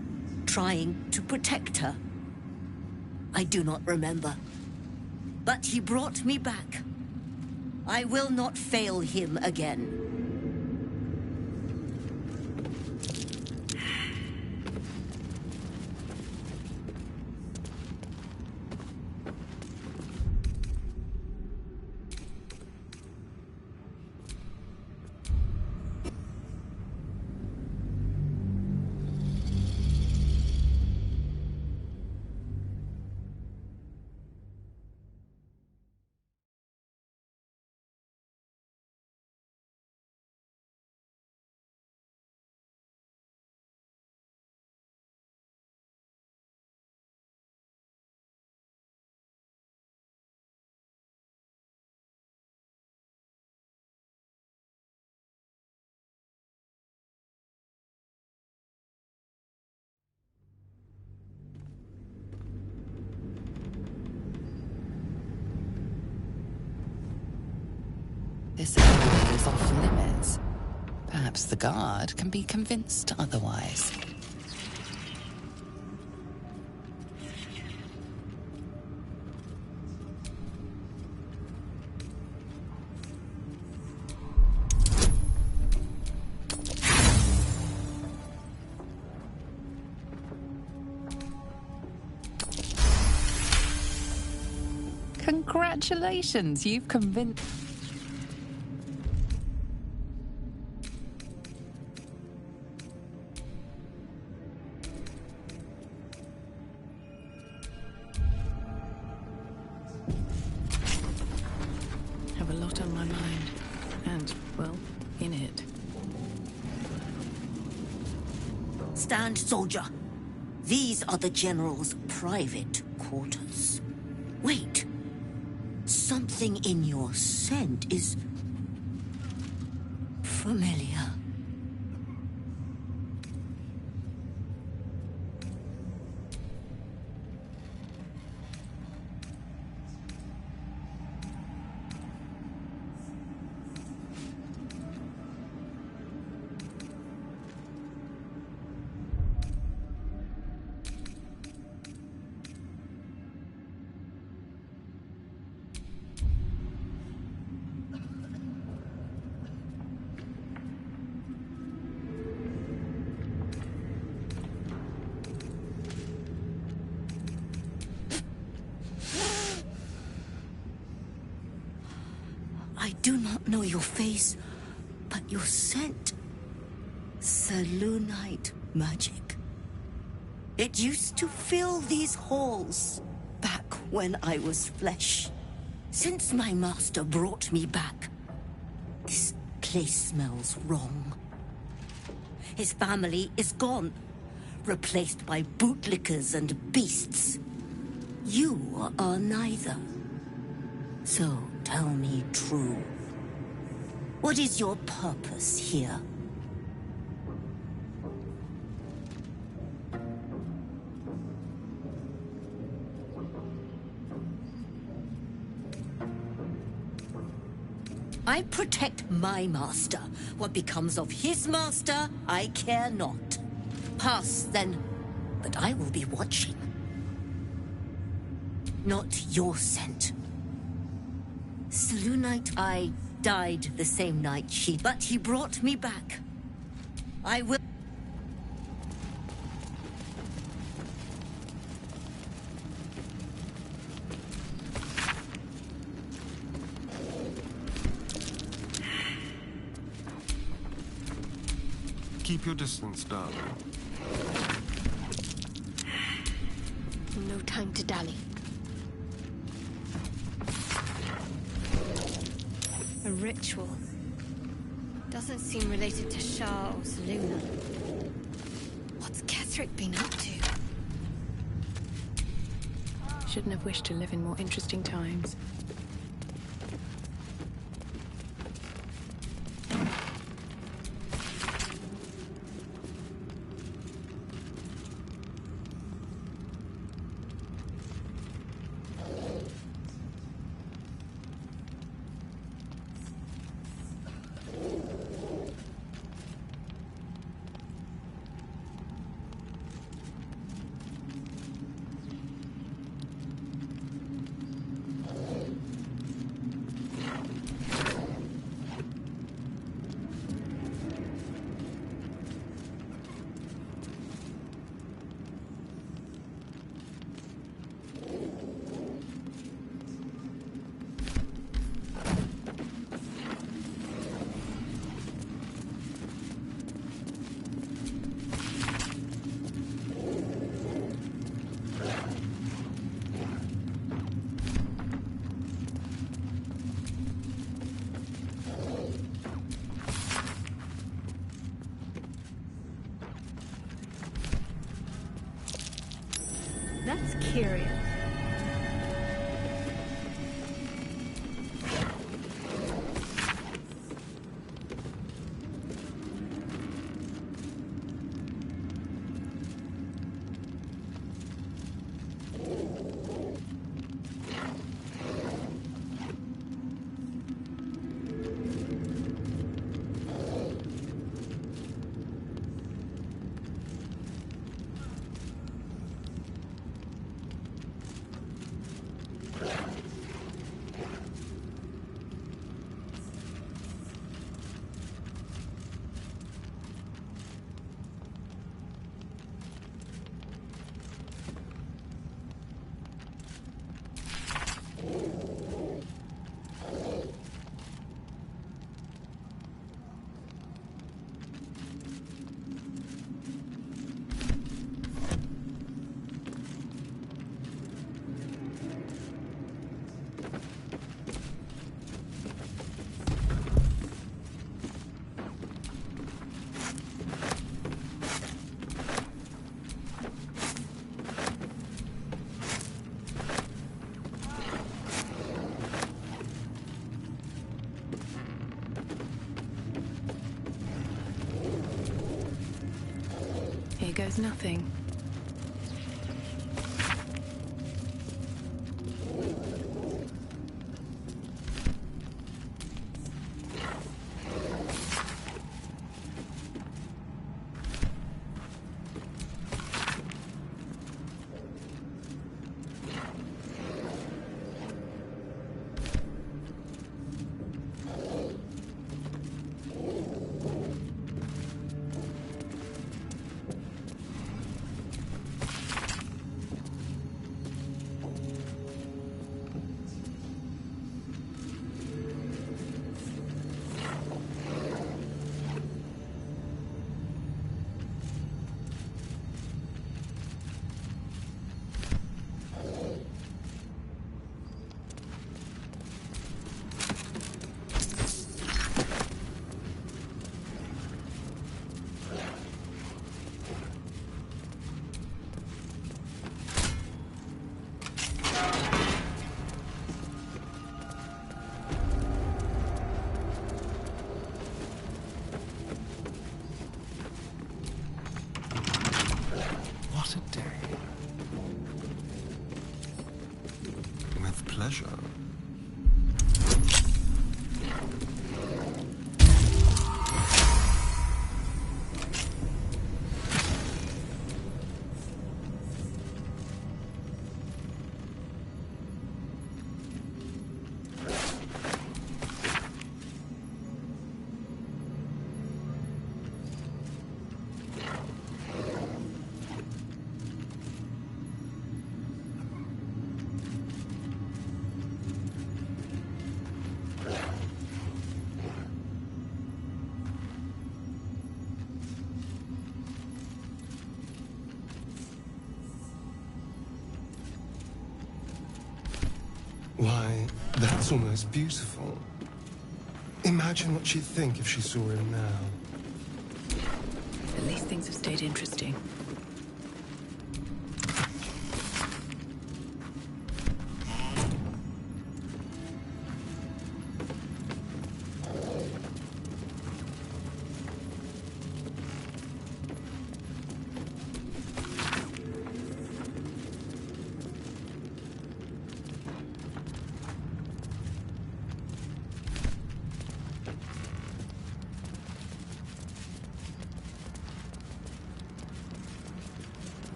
trying to protect her. I do not remember. But he brought me back. I will not fail him again. This area is off limits. Perhaps the guard can be convinced otherwise. Congratulations, you've convinced... Have a lot on understand, soldier? These are the General's private quarters. Wait. Something in your scent is familiar. I do not know your face, but your scent. Selûnite magic. It used to fill these halls back when I was flesh. Since my master brought me back, this place smells wrong. His family is gone, replaced by bootlickers and beasts. You are neither. So tell me true. What is your purpose here? I protect my master. What becomes of his master, I care not. Pass, then. But I will be watching. Not your scent. Selûnite, I died the same night but he brought me back. I will... Keep your distance, darling. No time to dally. A ritual. Doesn't seem related to Shah or Selûne. What's Ketherick been up to? Shouldn't have wished to live in more interesting times. That's curious. here goes nothing. What a day. With pleasure. Why, that's almost beautiful. Imagine what she'd think if she saw him now. At least things have stayed interesting.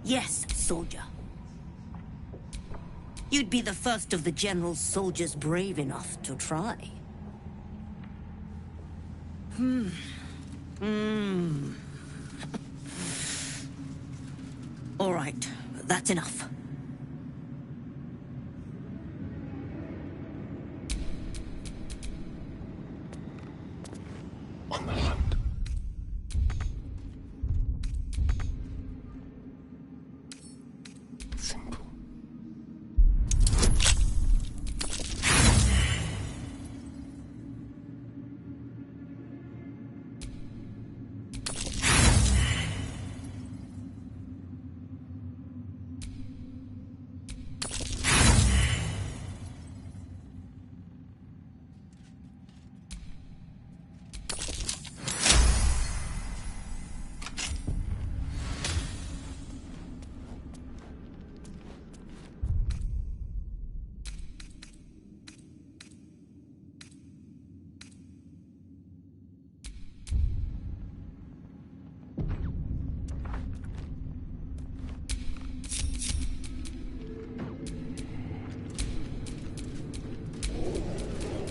Yes, soldier. You'd be the first of the General's soldiers brave enough to try. All right, that's enough. On the hunt. Simple.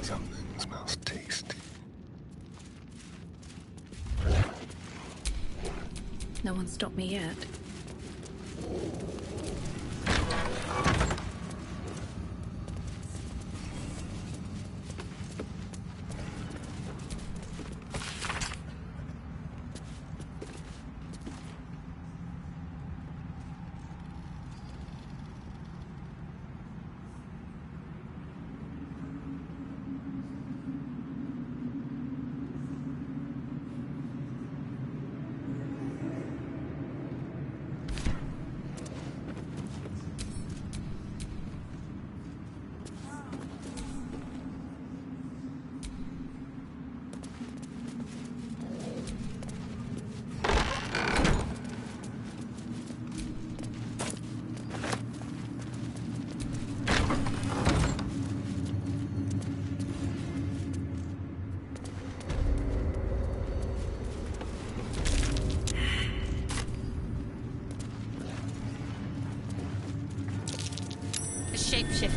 Something smells tasty. No one stopped me yet.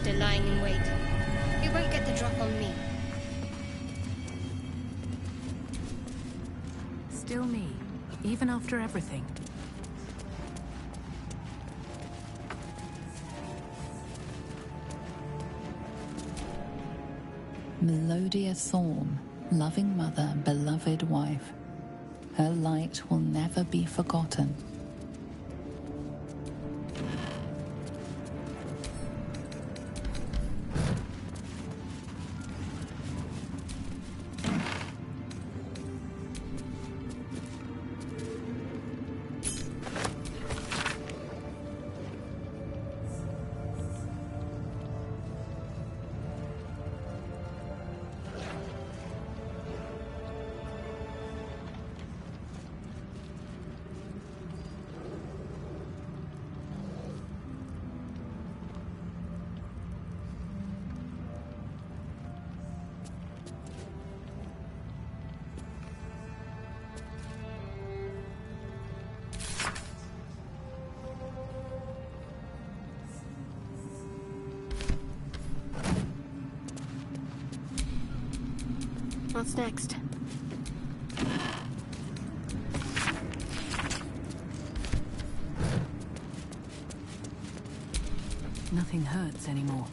after lying in wait. It won't get the drop on me. Still me, even after everything. Melodia Thorn, loving mother, beloved wife. Her light will never be forgotten. What's next? Nothing hurts anymore.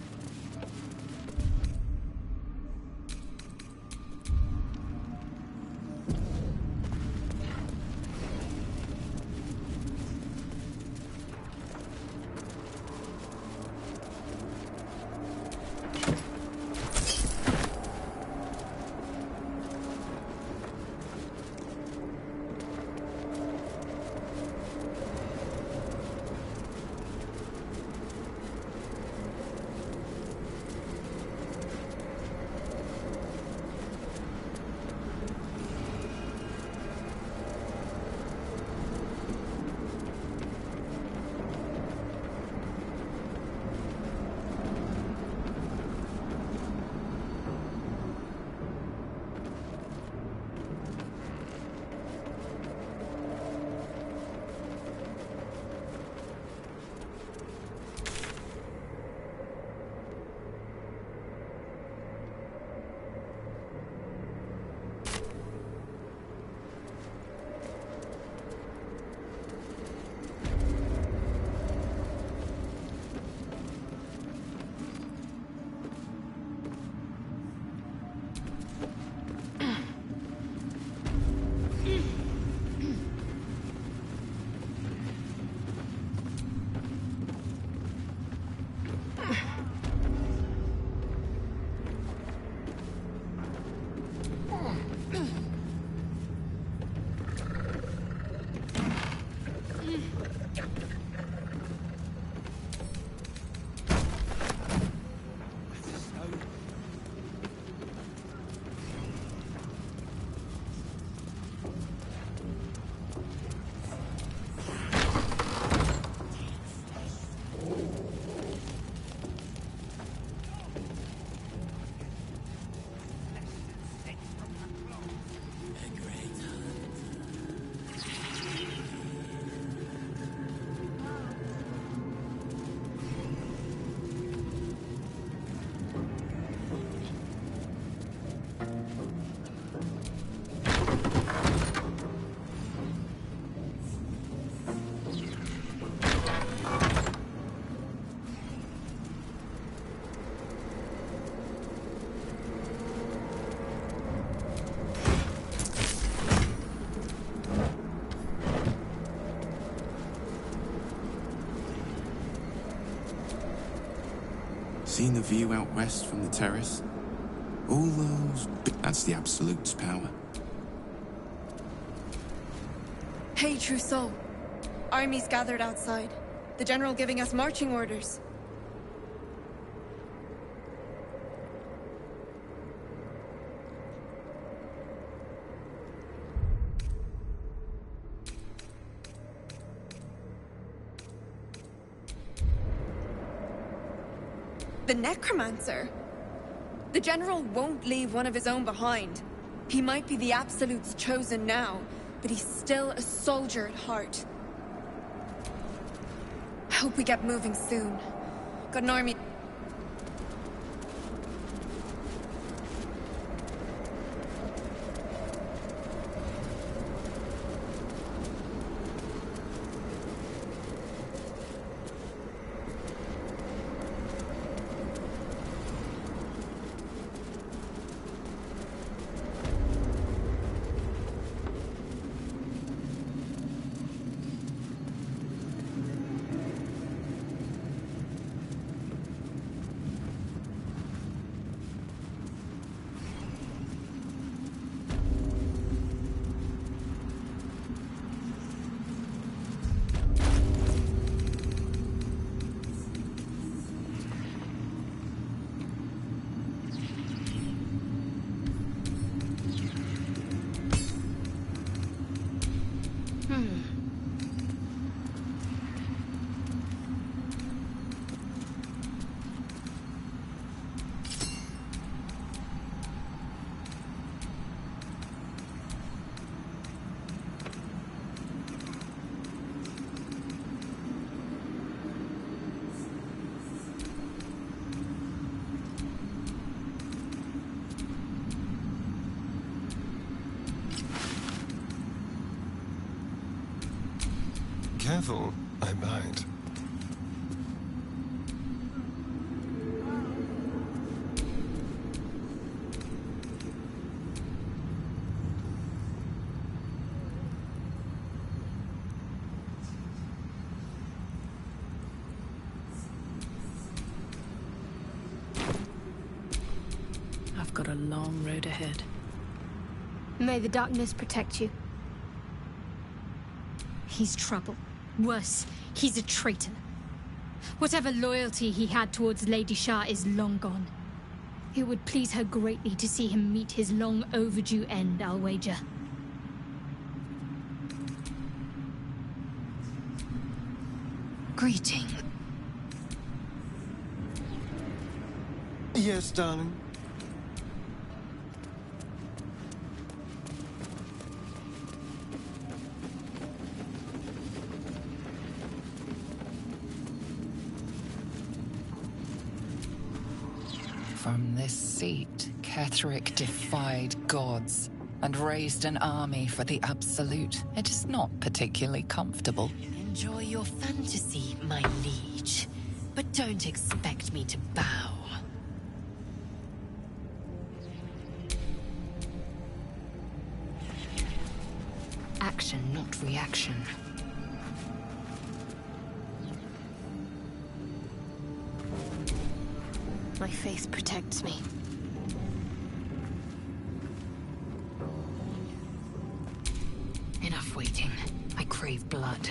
Seen the view out west from the terrace? All those... That's the Absolute's power. Hey, True Soul. Armies gathered outside. The General giving us marching orders. The Necromancer? The General won't leave one of his own behind. He might be the Absolute's chosen now, but he's still a soldier at heart. I hope we get moving soon. Got an army... Careful, I bite. I've got a long road ahead. May the darkness protect you. He's trouble. Worse, he's a traitor. Whatever loyalty he had towards Lady Shah is long gone. It would please her greatly to see him meet his long overdue end, I'll wager. Greeting. Yes, darling. From this seat, Ketheric defied gods and raised an army for the Absolute. It is not particularly comfortable. Enjoy your fantasy, my liege. But don't expect me to bow. Action, not reaction. My faith protects me. Enough waiting. I crave blood.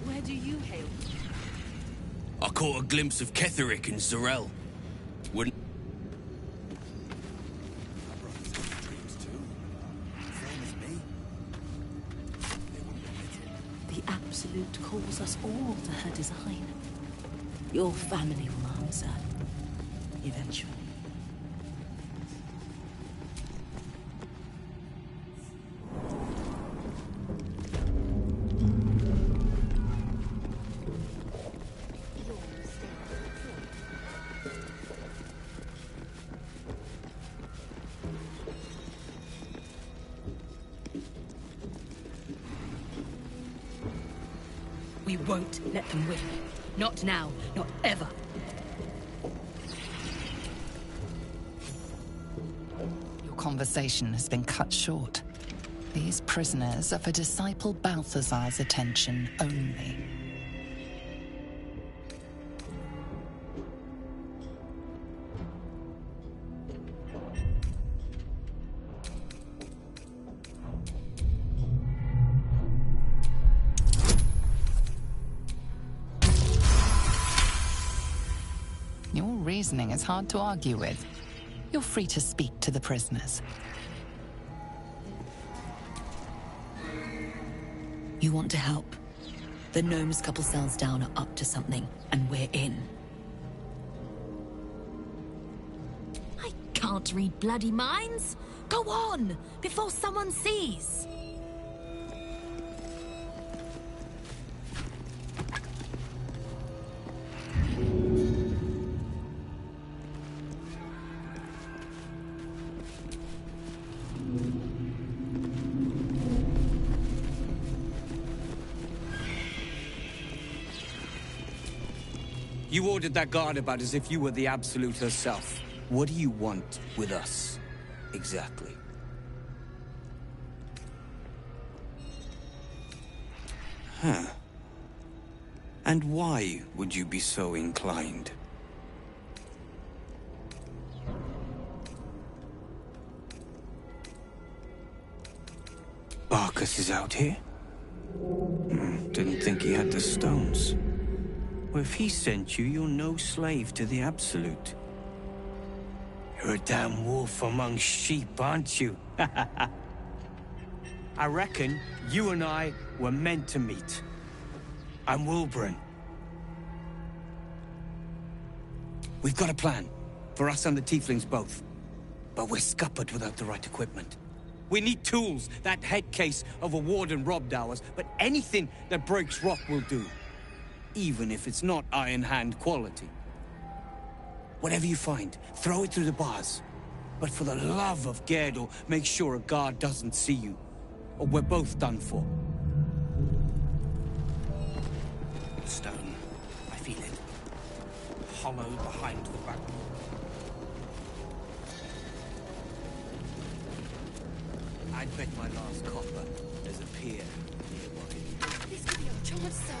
Where do you hail? I caught a glimpse of Ketheric and Zarel. Wouldn't... The Absolute calls us all to her design. Your family will answer. Eventually. We won't let them win. Not now, not ever. Your conversation has been cut short. These prisoners are for Disciple Balthazar's attention only. Your reasoning is hard to argue with. You're free to speak to the prisoners. You want to help? The gnomes couple cells down are up to something, and we're in. I can't read bloody minds. Go on, before someone sees. You ordered that guard about as if you were the Absolute herself. What do you want with us, exactly? Huh. And why would you be so inclined? Barcus is out here? Didn't think he had the stones. Well, if he sent you, you're no slave to the Absolute. You're a damn wolf among sheep, aren't you? I reckon you and I were meant to meet. I'm Wilburn. We've got a plan, for us and the Tieflings both. But we're scuppered without the right equipment. We need tools. That head case of a warden robbed ours, but anything that breaks rock will do. Even if it's not Iron Hand quality. Whatever you find, throw it through the bars. But for the love of Gerdo, make sure a guard doesn't see you, or we're both done for. Stone. I feel it. Hollow behind the back. I'd bet my last copper there's a pier nearby. This could be our chance, sir.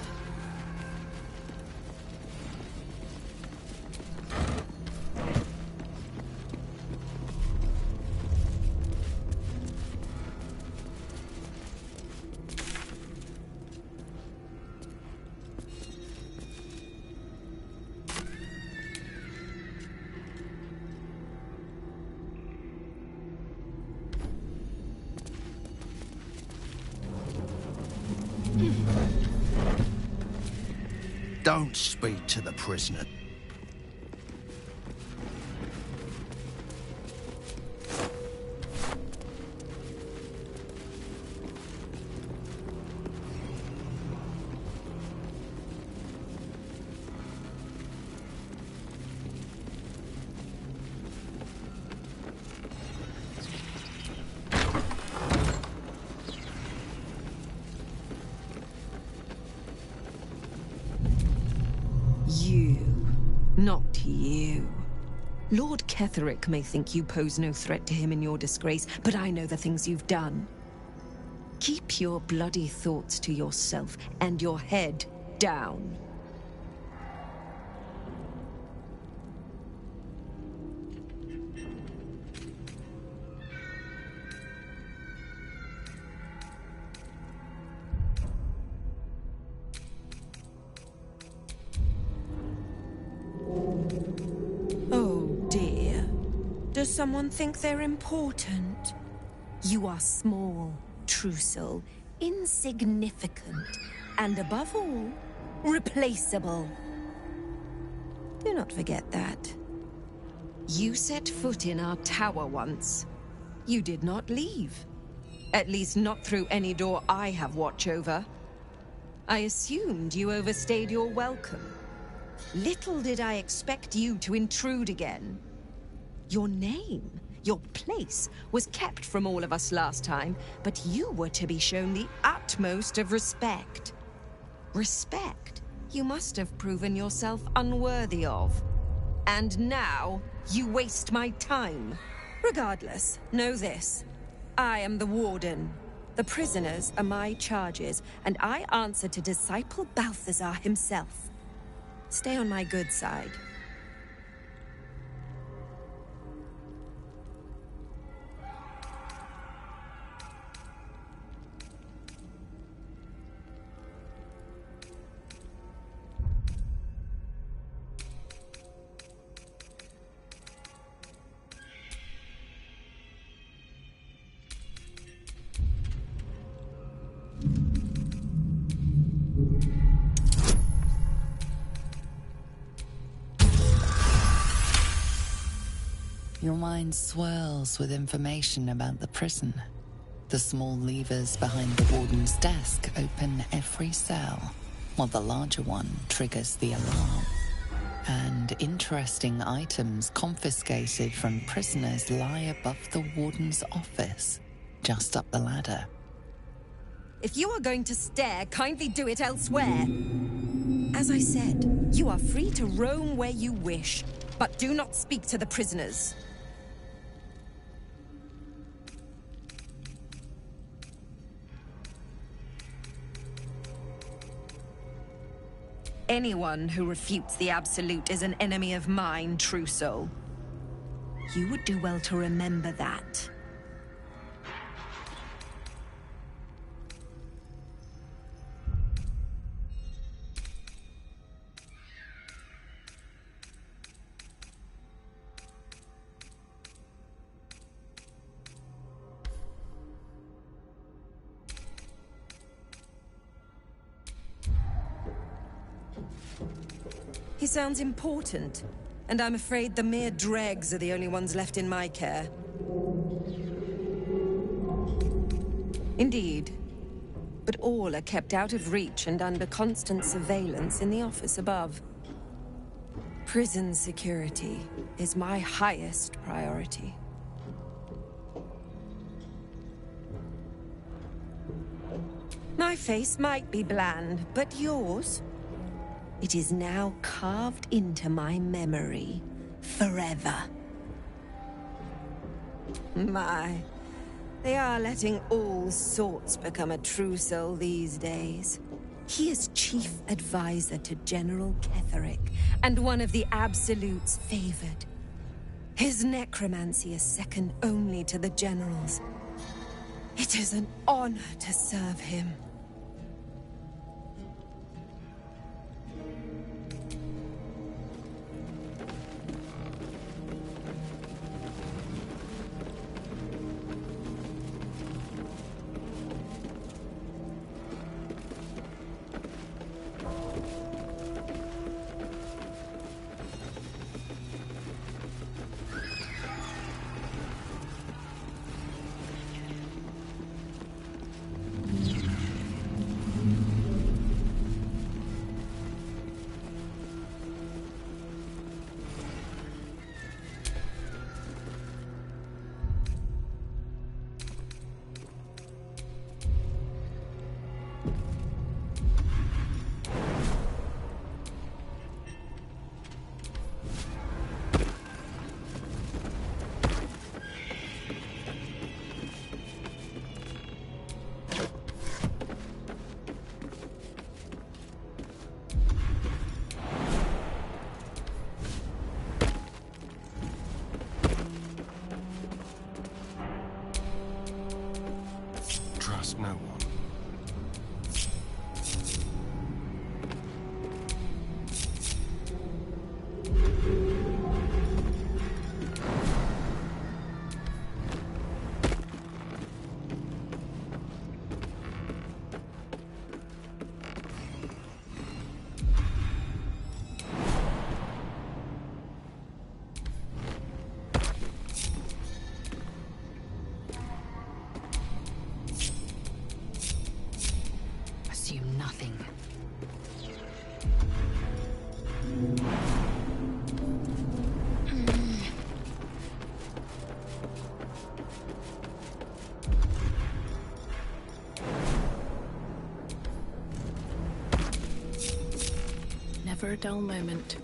Don't speak to the prisoner. Not you. Lord Ketherick may think you pose no threat to him in your disgrace, but I know the things you've done. Keep your bloody thoughts to yourself and your head down. Does someone think they're important? You are small, Trussell, insignificant, and above all, replaceable. Do not forget that. You set foot in our tower once. You did not leave. At least not through any door I have watch over. I assumed you overstayed your welcome. Little did I expect you to intrude again. Your name, your place, was kept from all of us last time, but you were to be shown the utmost of respect. Respect you must have proven yourself unworthy of. And now, you waste my time. Regardless, know this. I am the Warden. The prisoners are my charges, and I answer to Disciple Balthazar himself. Stay on my good side. Your mind swirls with information about the prison. The small levers behind the warden's desk open every cell, while the larger one triggers the alarm. And interesting items confiscated from prisoners lie above the warden's office, just up the ladder. If you are going to stare, kindly do it elsewhere. As I said, you are free to roam where you wish, but do not speak to the prisoners. Anyone who refutes the Absolute is an enemy of mine, true soul. You would do well to remember that. He sounds important, and I'm afraid the mere dregs are the only ones left in my care. Indeed. But all are kept out of reach and under constant surveillance in the office above. Prison security is my highest priority. My face might be bland, but yours? It is now carved into my memory. Forever. My, they are letting all sorts become a true soul these days. He is chief advisor to General Ketherick, and one of the Absolute's favored. His necromancy is second only to the General's. It is an honor to serve him. Trust no one. Assume nothing. Never a dull moment.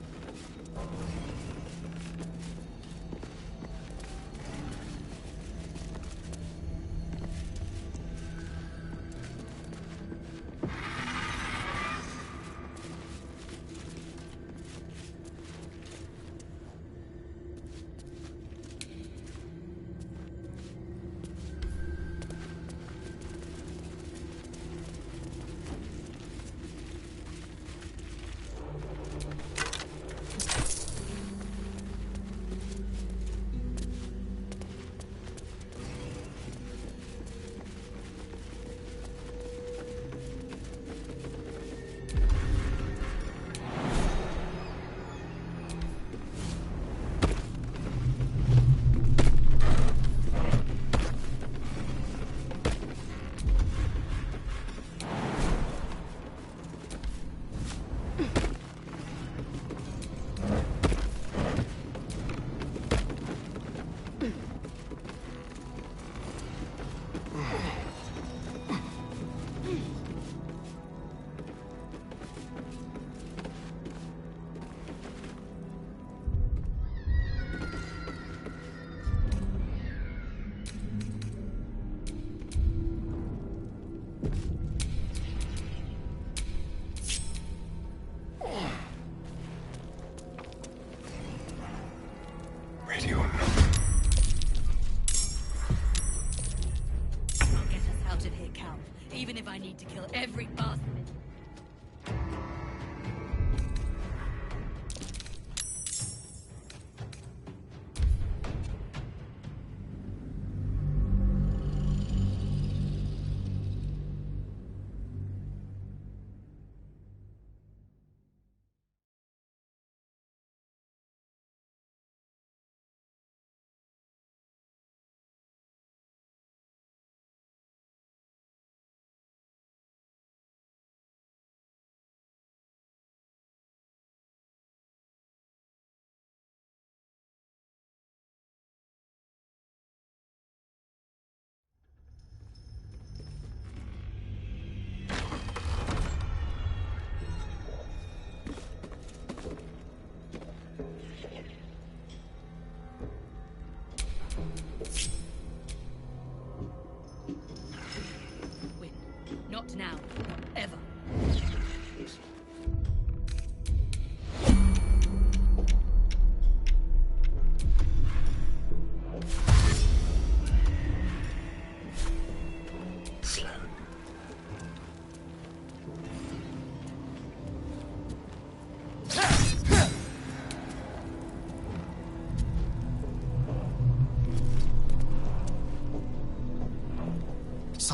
Radio. I'll get us out of here, Cal. Even if I need to kill every bastard.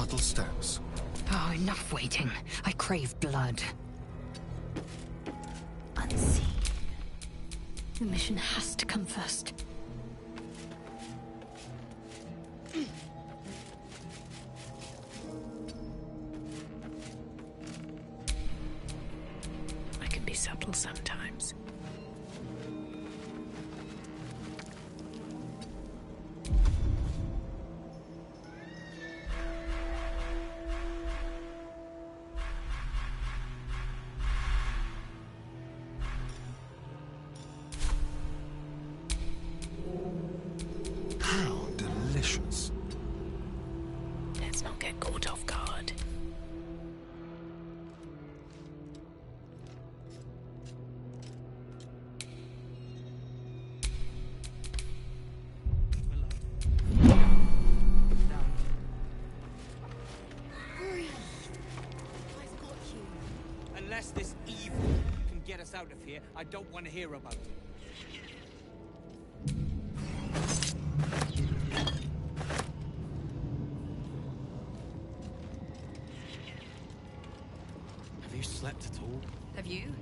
subtle steps. Oh, enough waiting. I crave blood. Unseen. The mission has to come first. I can be subtle sometimes. How delicious. Let's not get caught off guard. Unless this evil can get us out of here, I don't want to hear about it. Have you slept at all? Have you?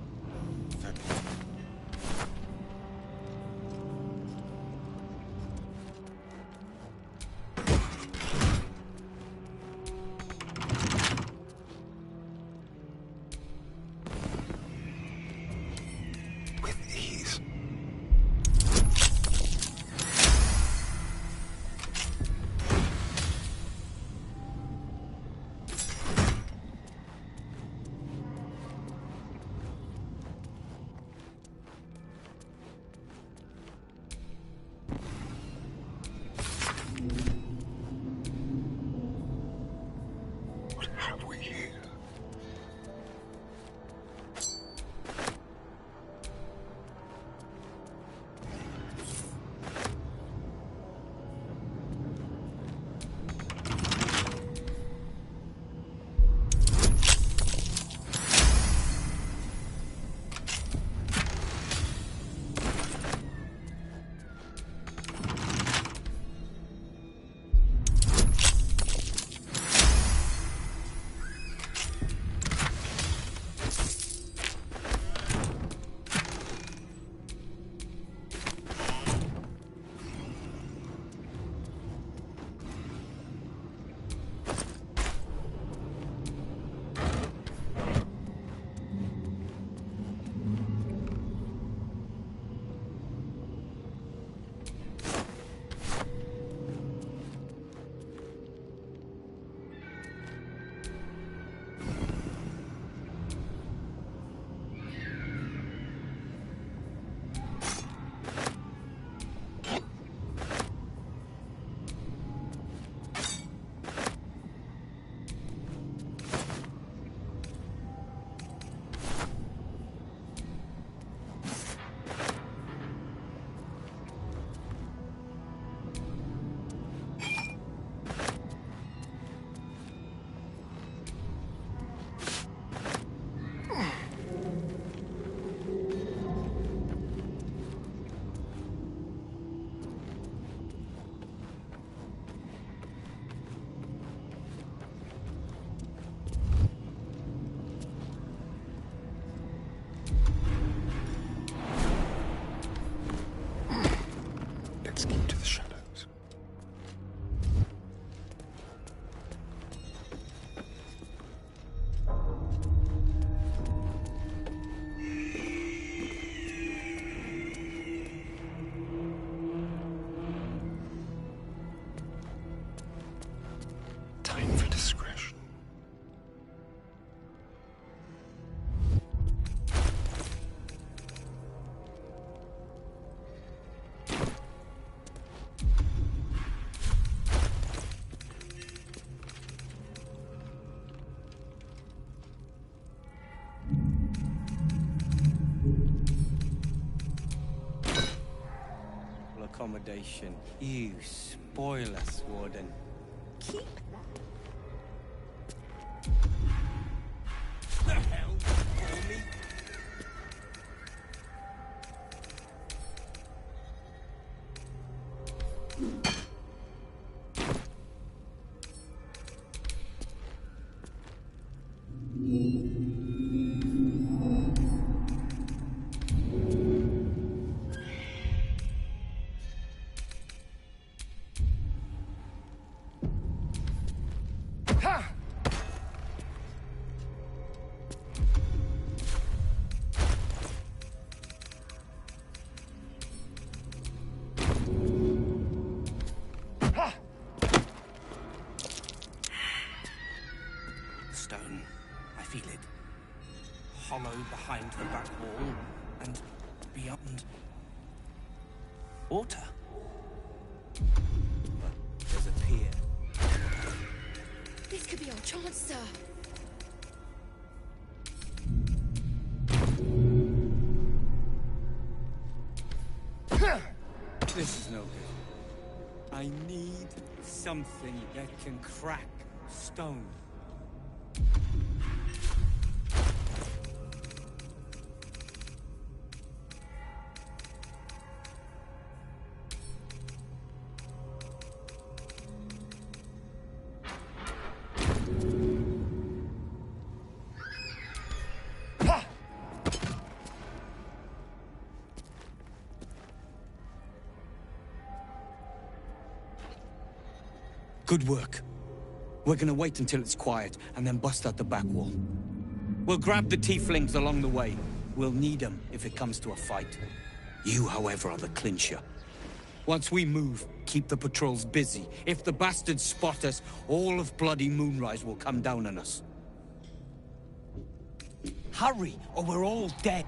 With ease. What have we here? Let's keep to the shadows. Time for discretion. Accommodation. You spoil us, Warden. Keep The hell? Call me? Water? But there's a pier. This could be our chance, sir. This is no good. I need something that can crack stone. Good work. We're gonna wait until it's quiet, and then bust out the back wall. We'll grab the tieflings along the way. We'll need them if it comes to a fight. You, however, are the clincher. Once we move, keep the patrols busy. If the bastards spot us, all of bloody Moonrise will come down on us. Hurry, or we're all dead.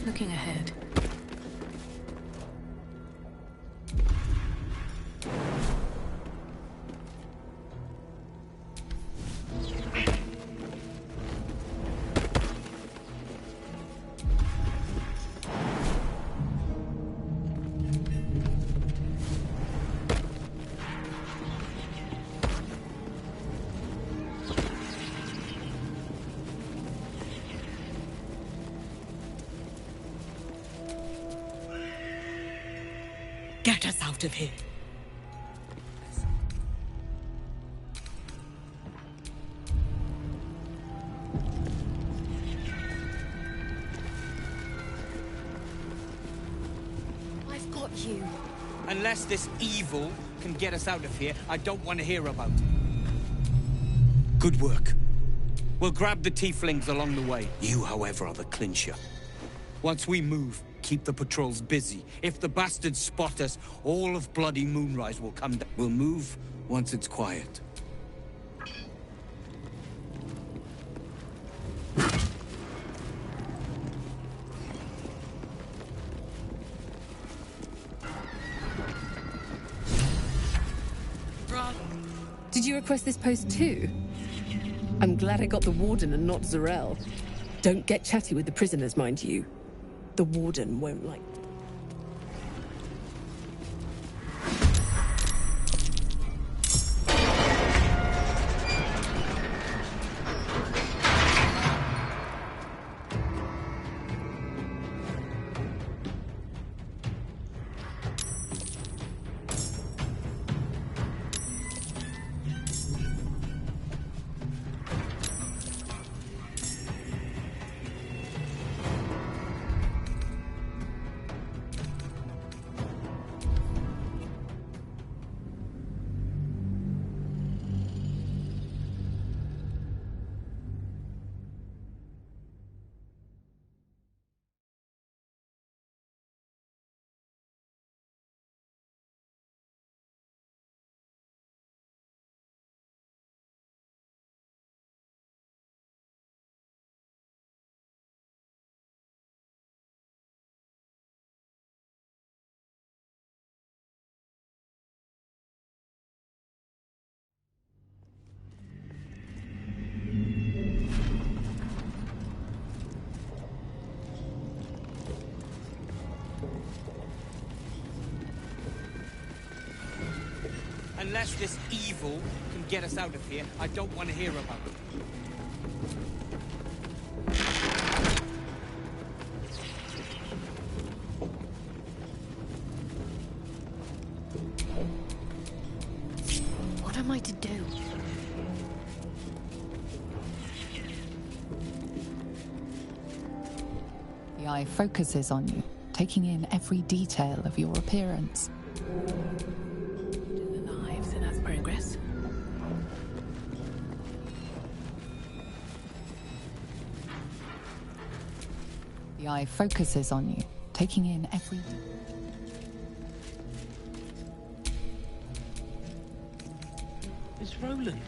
Looking ahead. Get us out of here. I've got you. Unless this evil can get us out of here, I don't want to hear about it. Good work. We'll grab the tieflings along the way. You, however, are the clincher. Once we move, keep the patrols busy. If the bastards spot us, all of bloody Moonrise will come down. We'll move once it's quiet. Did you request this post too? I'm glad I got the Warden and not Zarel. Don't get chatty with the prisoners, mind you. The Warden won't like... Unless this evil can get us out of here, I don't want to hear about it. What am I to do? The eye focuses on you, taking in every detail of your appearance. The knives and I've eye focuses on you, taking in every... It's Roland.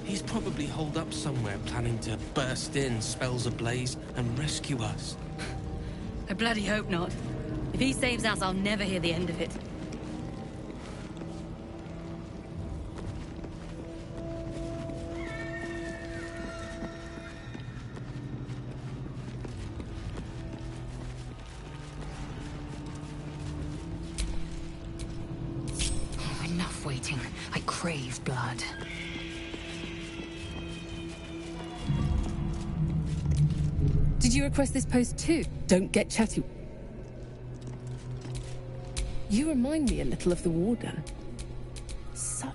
He's probably holed up somewhere, planning to burst in, spells ablaze, and rescue us. I bloody hope not. If he saves us, I'll never hear the end of it. Enough waiting. I crave blood. Did you request this post too? Don't get chatty. You remind me a little of the Warden. Such...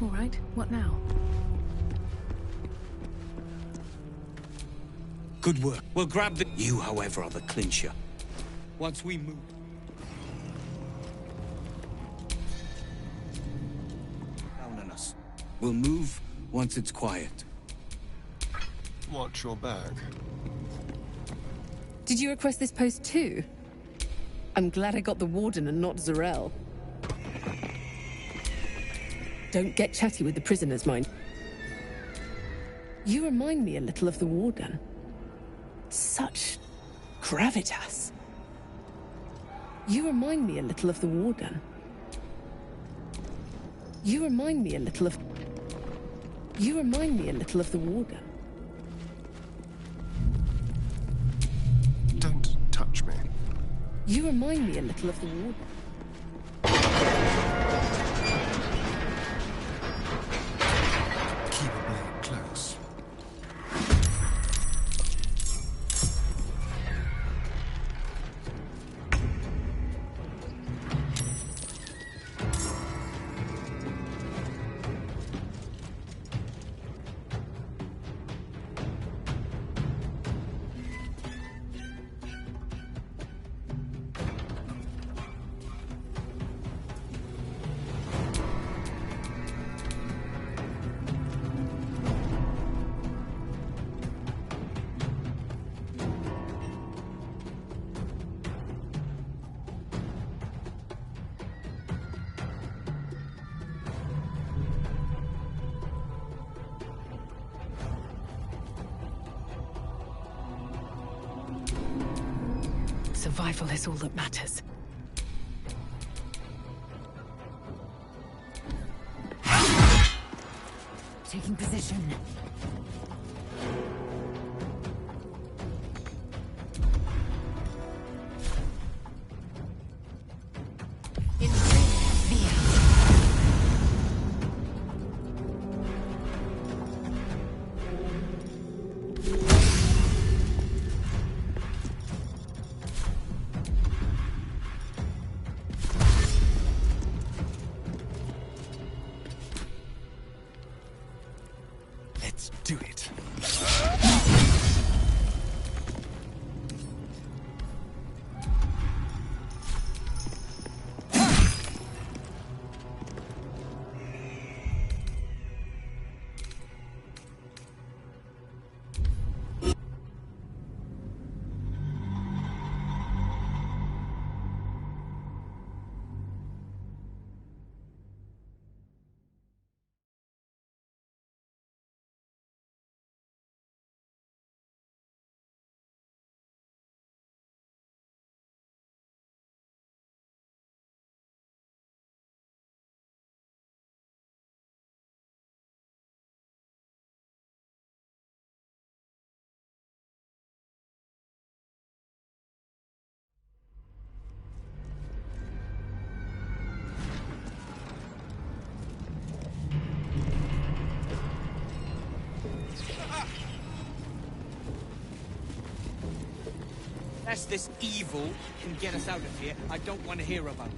All right, what now? Good work. We'll grab the... You, however, are the clincher. Once we move... down on us. We'll move once it's quiet. Watch your back. Did you request this post too? I'm glad I got the Warden and not Zarel. Don't get chatty with the prisoners, mind. You remind me a little of the Warden. Such gravitas. You remind me a little of the Warden. You remind me a little of... You remind me a little of the Warden. Don't touch me. You remind me a little of the Warden. Keep a blade close. Survival is all that matters. Taking position. Let's do it. Unless this evil can get us out of here, I don't want to hear about it.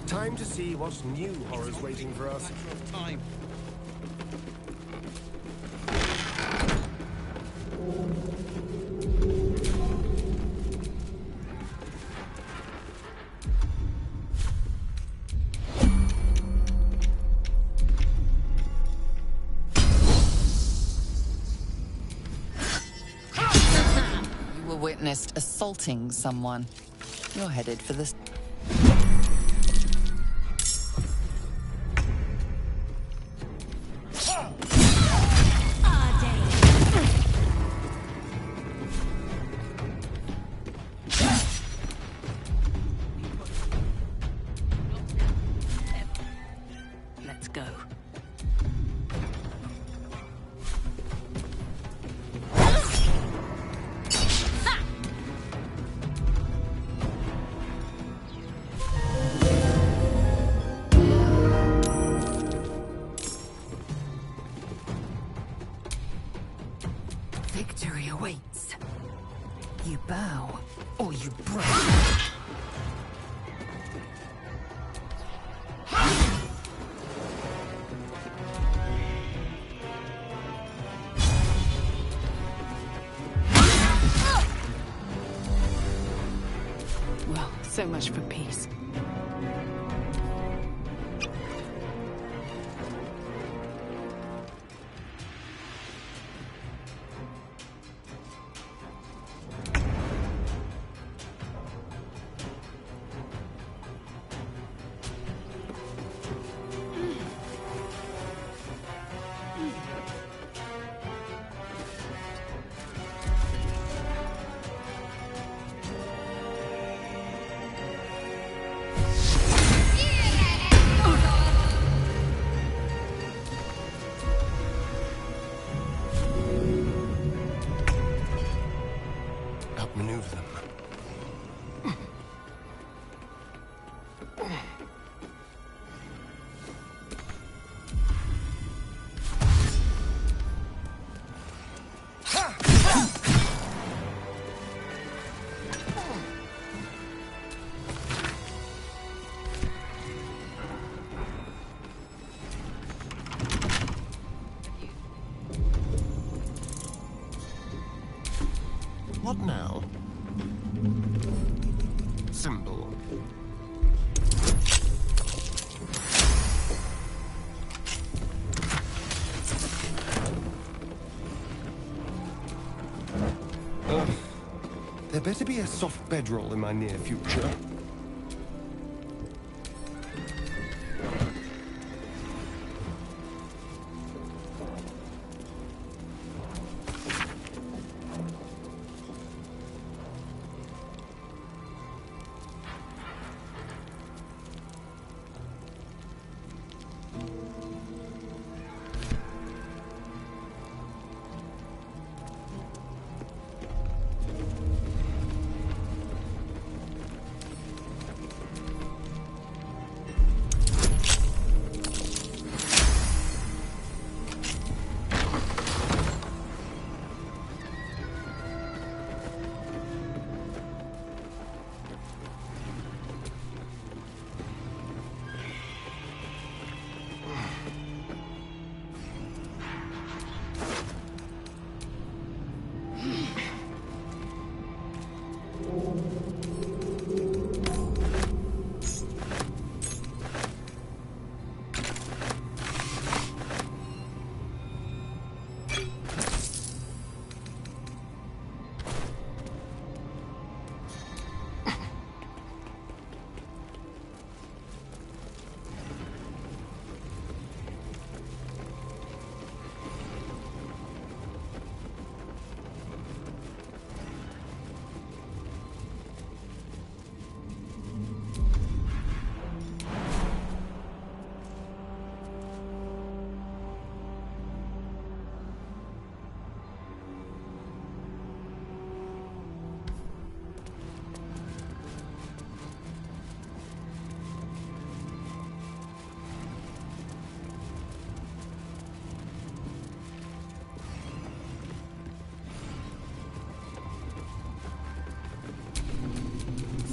Time to see what new horror's waiting for us. Time. You were witnessed assaulting someone. You're headed for this. Let's go. Victory awaits. You bow, or you break. Well, so much for peace. There better be a soft bedroll in my near future.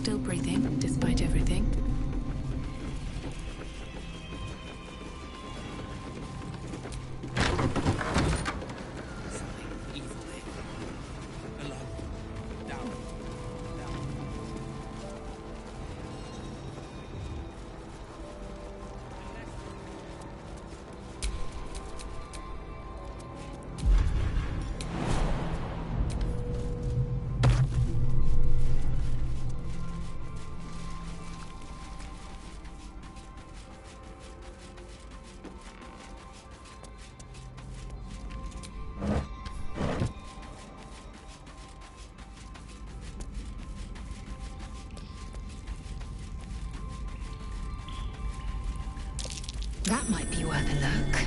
Still breathing, despite everything. That might be worth a look.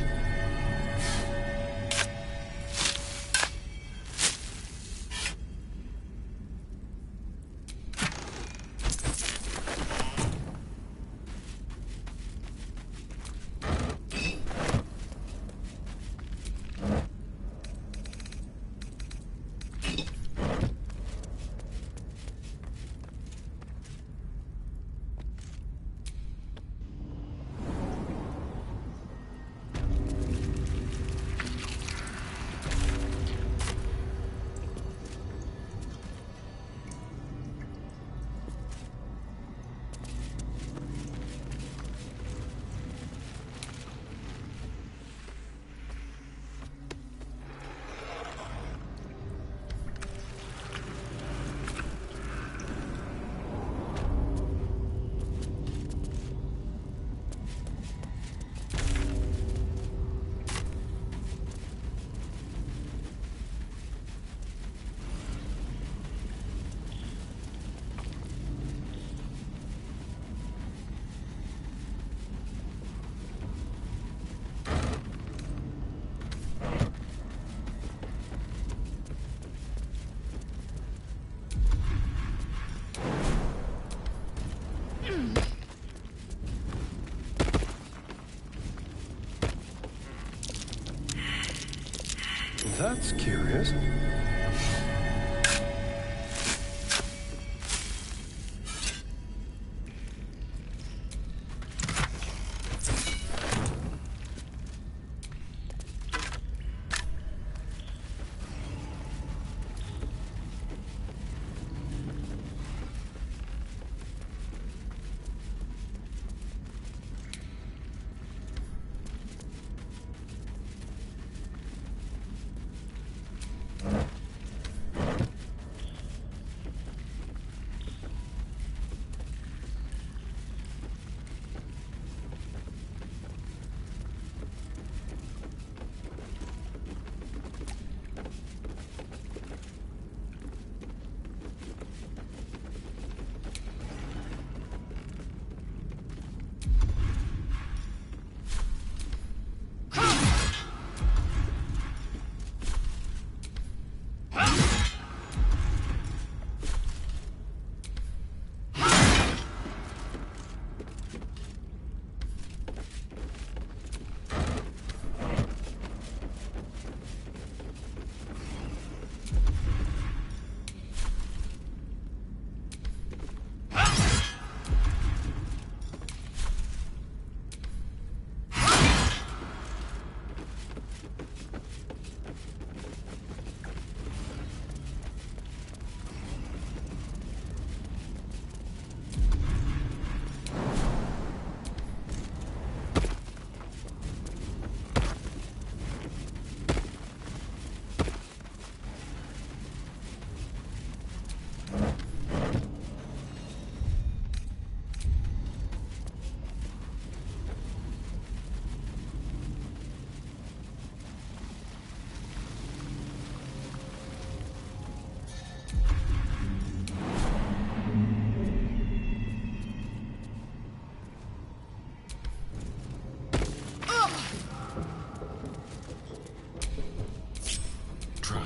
That's curious.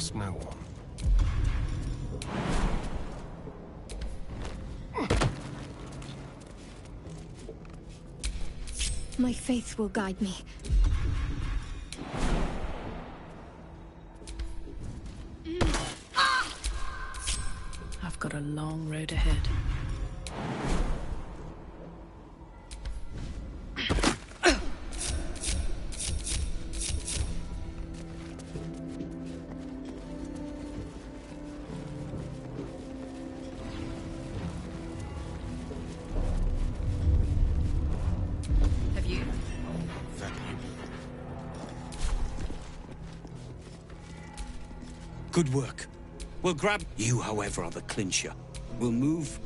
trust no one. My faith will guide me. I've got a long road ahead. Good work. We'll grab you, however, are the clincher. We'll move.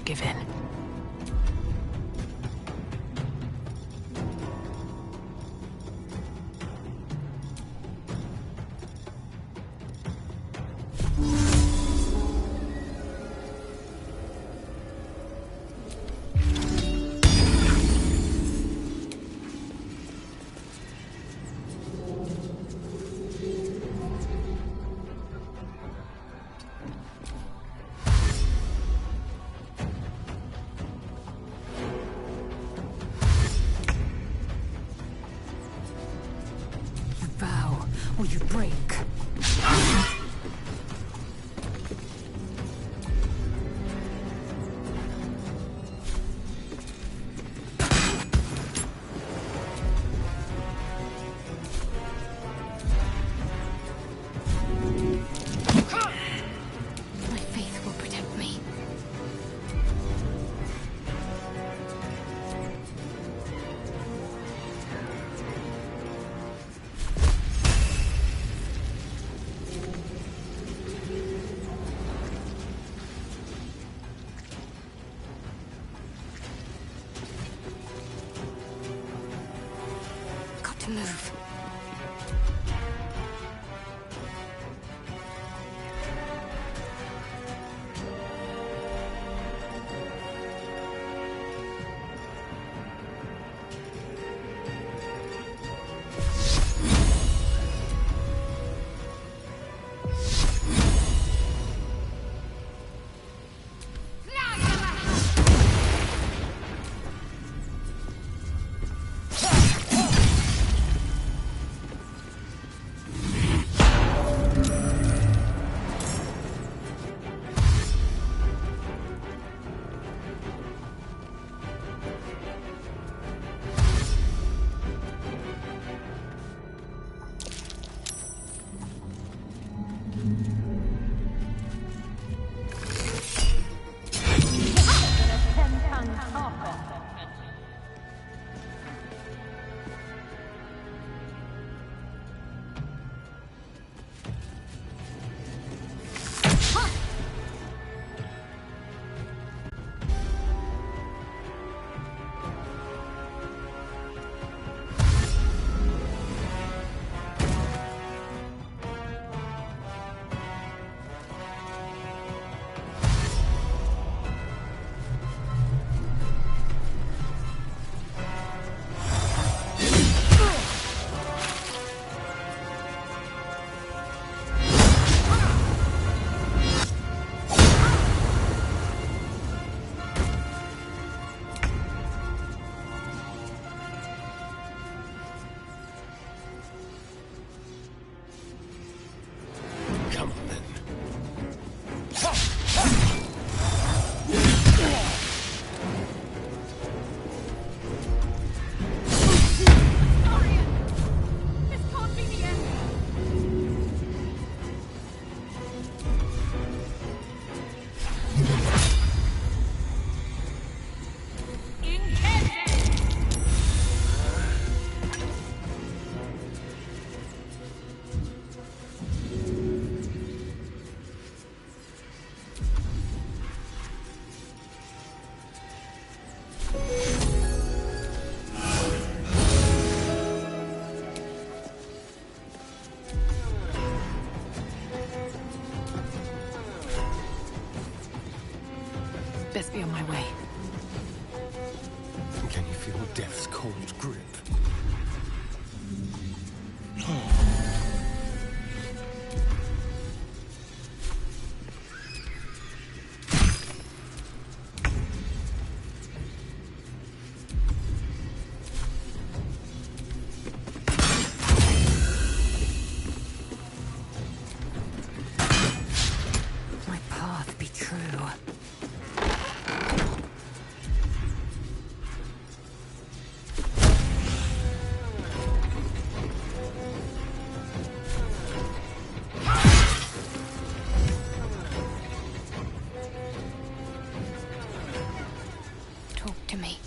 Give in. Or you break. My faith will protect me. Best be on my way. Can you feel death's cold grip? My path be true. Talk to me.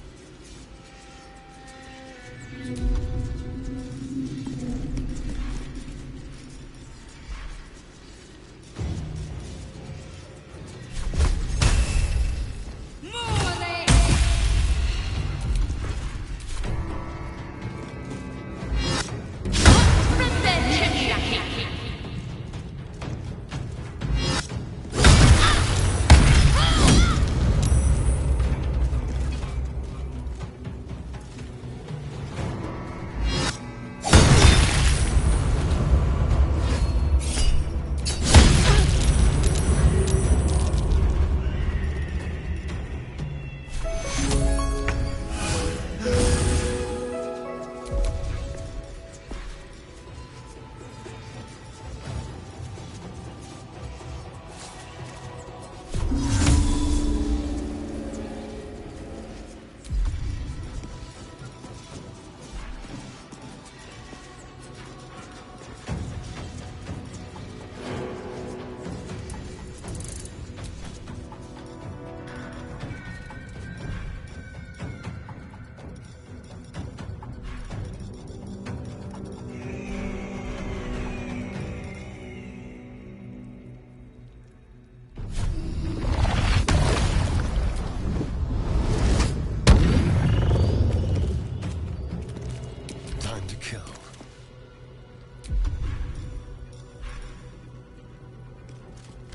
Time to kill.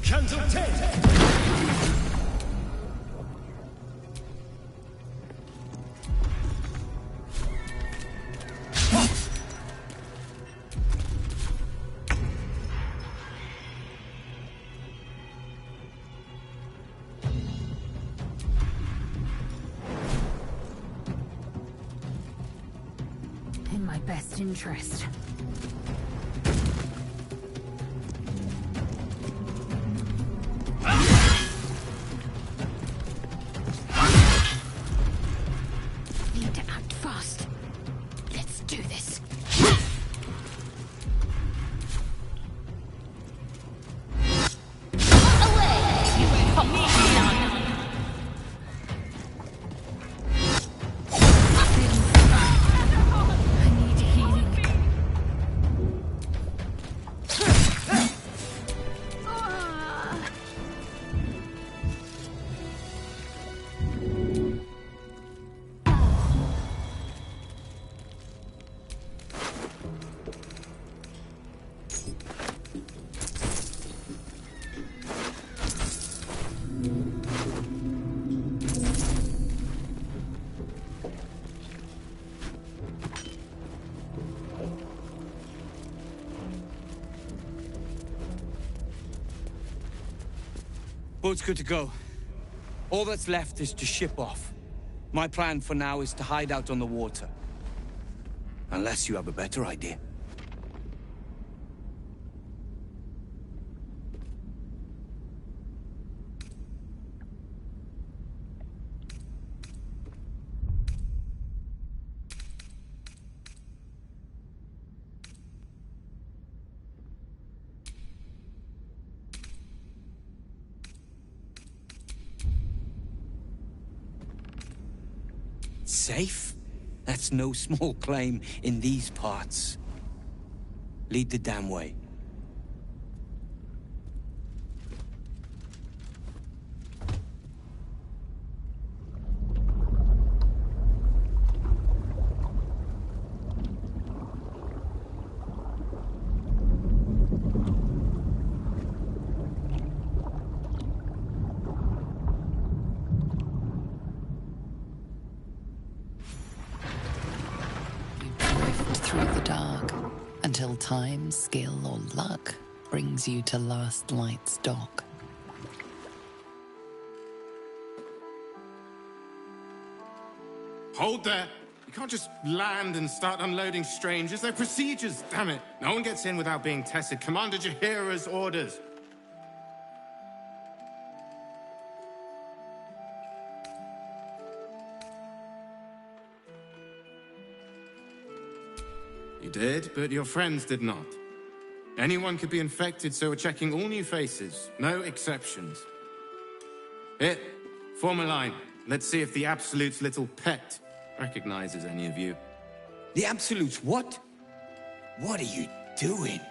Candle 10! In my best interest. Need to act fast. Let's do this. Boat's good to go. All that's left is to ship off. My plan for now is to hide out on the water. Unless you have a better idea. Safe? That's no small claim in these parts. Lead the damn way. time, skill, or luck brings you to Last Light's dock. Hold there! You can't just land and start unloading strangers. They're procedures, damn it! No one gets in without being tested. Commander Jaheira's orders. You did, but your friends did not. Anyone could be infected, so we're checking all new faces. No exceptions. Here, form a line. Let's see if the Absolute's little pet recognizes any of you. The Absolute's what? What are you doing?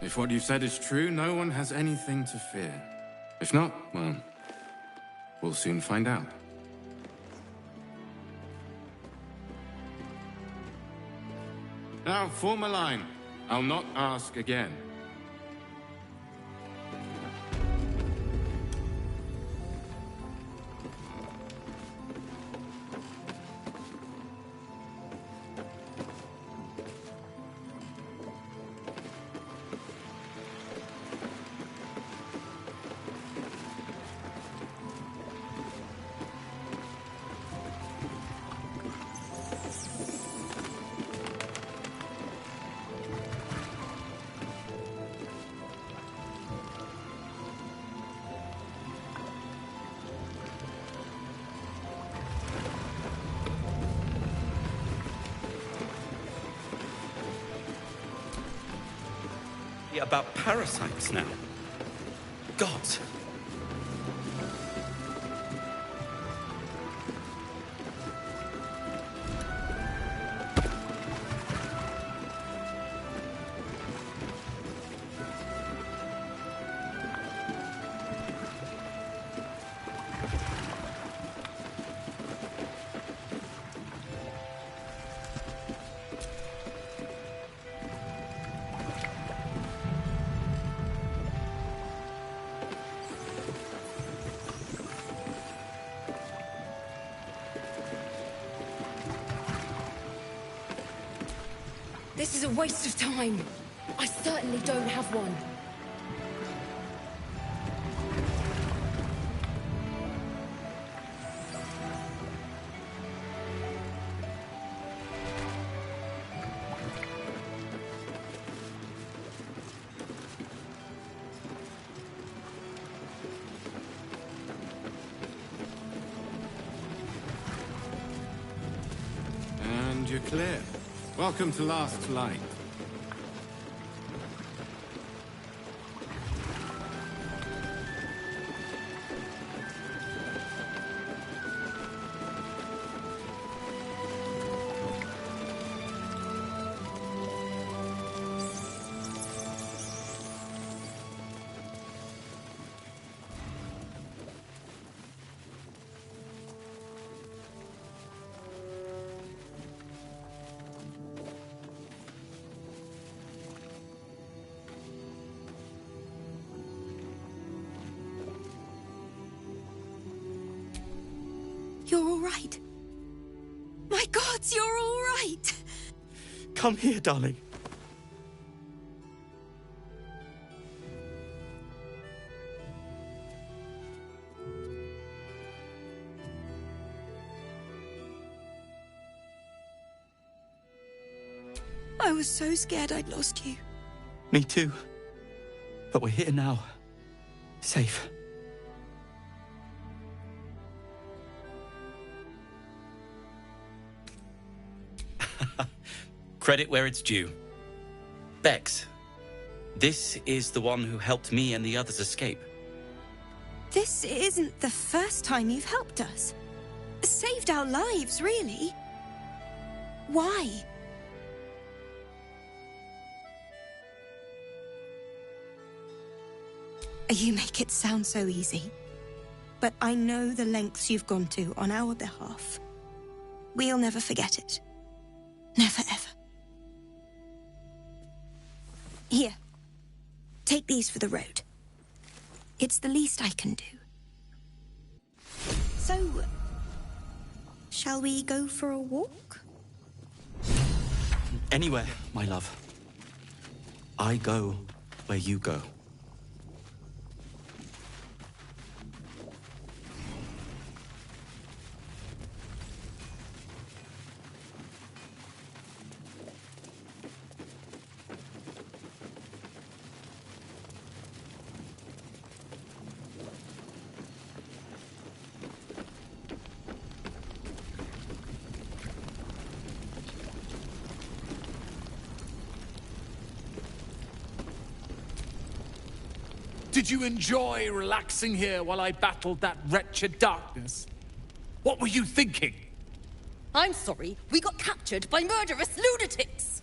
If what you've said is true, no one has anything to fear. If not, well, we'll soon find out. Now, form a line. I'll not ask again. About parasites now. Gods. This is a waste of time. I certainly don't have one. And you're clear. Welcome to Last Light. You're all right. My gods, you're all right. Come here, darling. I was so scared I'd lost you. Me too. But we're here now. Safe. Credit where it's due. Bex, this is the one who helped me and the others escape. This isn't the first time you've helped us. Saved our lives, really. Why? You make it sound so easy. But I know the lengths you've gone to on our behalf. We'll never forget it. Never, ever. Here. Take these for the road. It's the least I can do. So, Shall we go for a walk? Anywhere, my love. I go where you go. Did you enjoy relaxing here while I battled that wretched darkness? What were you thinking? I'm sorry, we got captured by murderous lunatics!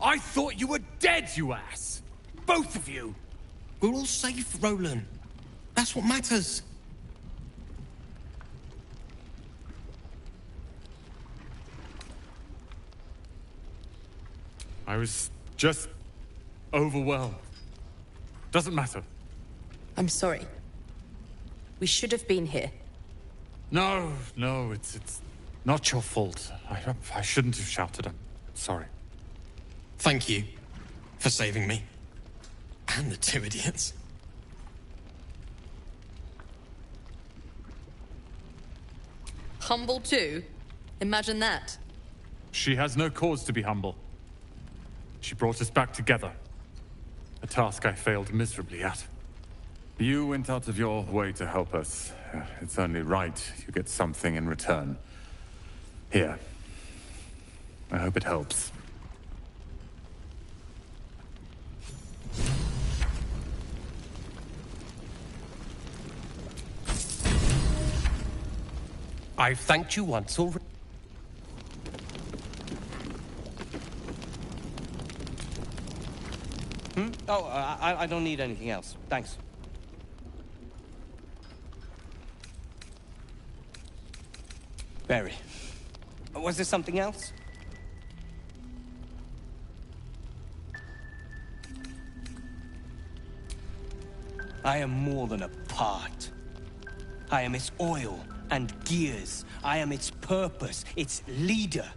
I thought you were dead, you ass! Both of you! We're all safe, Roland. That's what matters. I was just overwhelmed. Doesn't matter. I'm sorry. We should have been here. No, it's not your fault. I shouldn't have shouted. I'm sorry. Thank you for saving me. And the two idiots. Humble too? Imagine that. She has no cause to be humble. She brought us back together. A task I failed miserably at. You went out of your way to help us. It's only right you get something in return. Here. I hope it helps. I've thanked you once already. Oh, I don't need anything else. Thanks. Barry, was there something else? I am more than a part. I am its oil and gears. I am its purpose, its leader.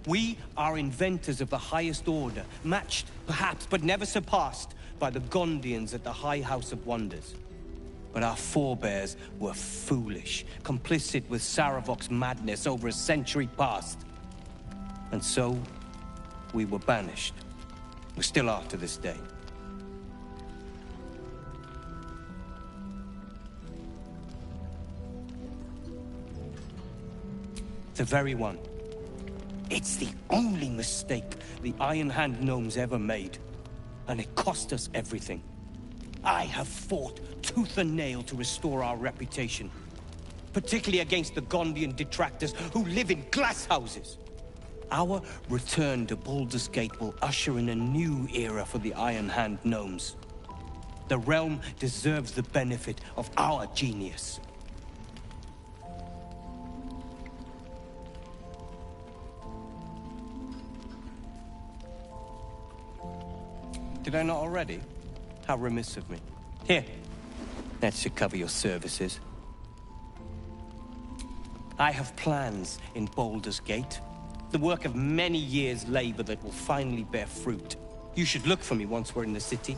We are inventors of the highest order, matched, perhaps, but never surpassed by the Gondians at the High House of Wonders. But our forebears were foolish, complicit with Saravok's madness over a century past. And so, we were banished. We still are to this day. The very one. It's the only mistake the Iron Hand gnomes ever made. And it cost us everything. I have fought tooth and nail to restore our reputation. Particularly against the Gondian detractors who live in glass houses. Our return to Baldur's Gate will usher in a new era for the Iron Hand gnomes. The realm deserves the benefit of our genius. Did I not already? How remiss of me. Here. That should cover your services. I have plans in Baldur's Gate. The work of many years' labor that will finally bear fruit. You should look for me once we're in the city.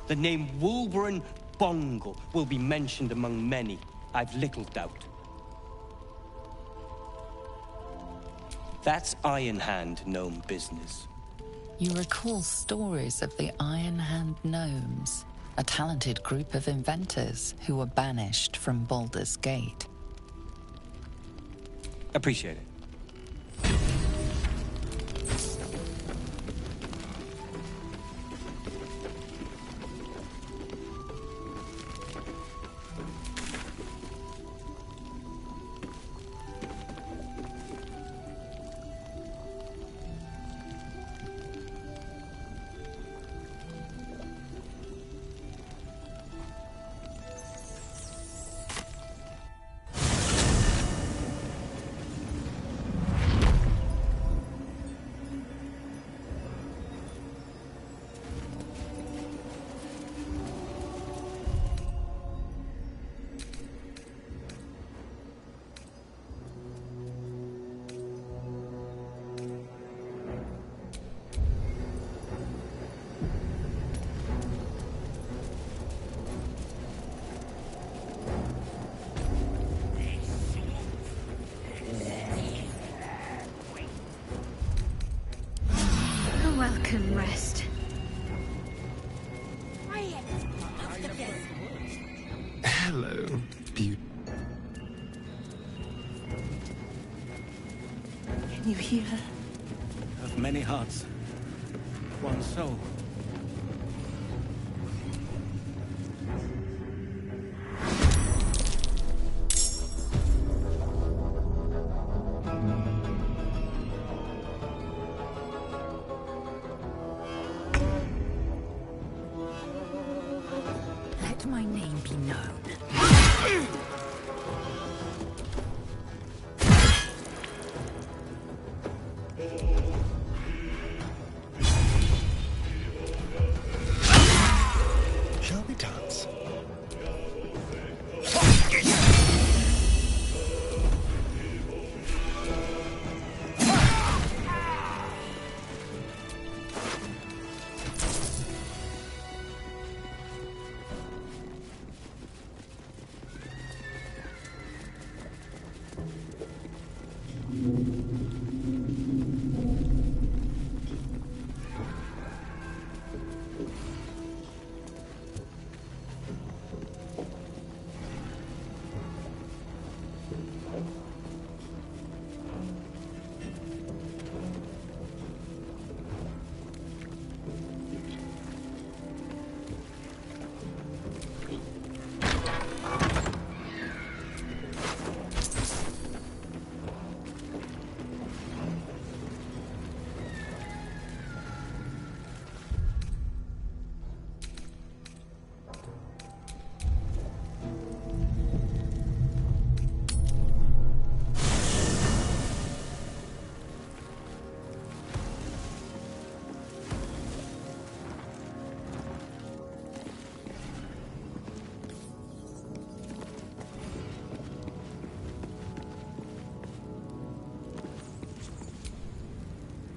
The name Wolverine Bongle will be mentioned among many. I've little doubt. That's Iron Hand gnome business. You recall stories of the Iron Hand Gnomes, a talented group of inventors who were banished from Baldur's Gate. Appreciate it. Hello, beauty. Can you hear her? Of many hearts, one soul. Let my name be known. Shall we dance?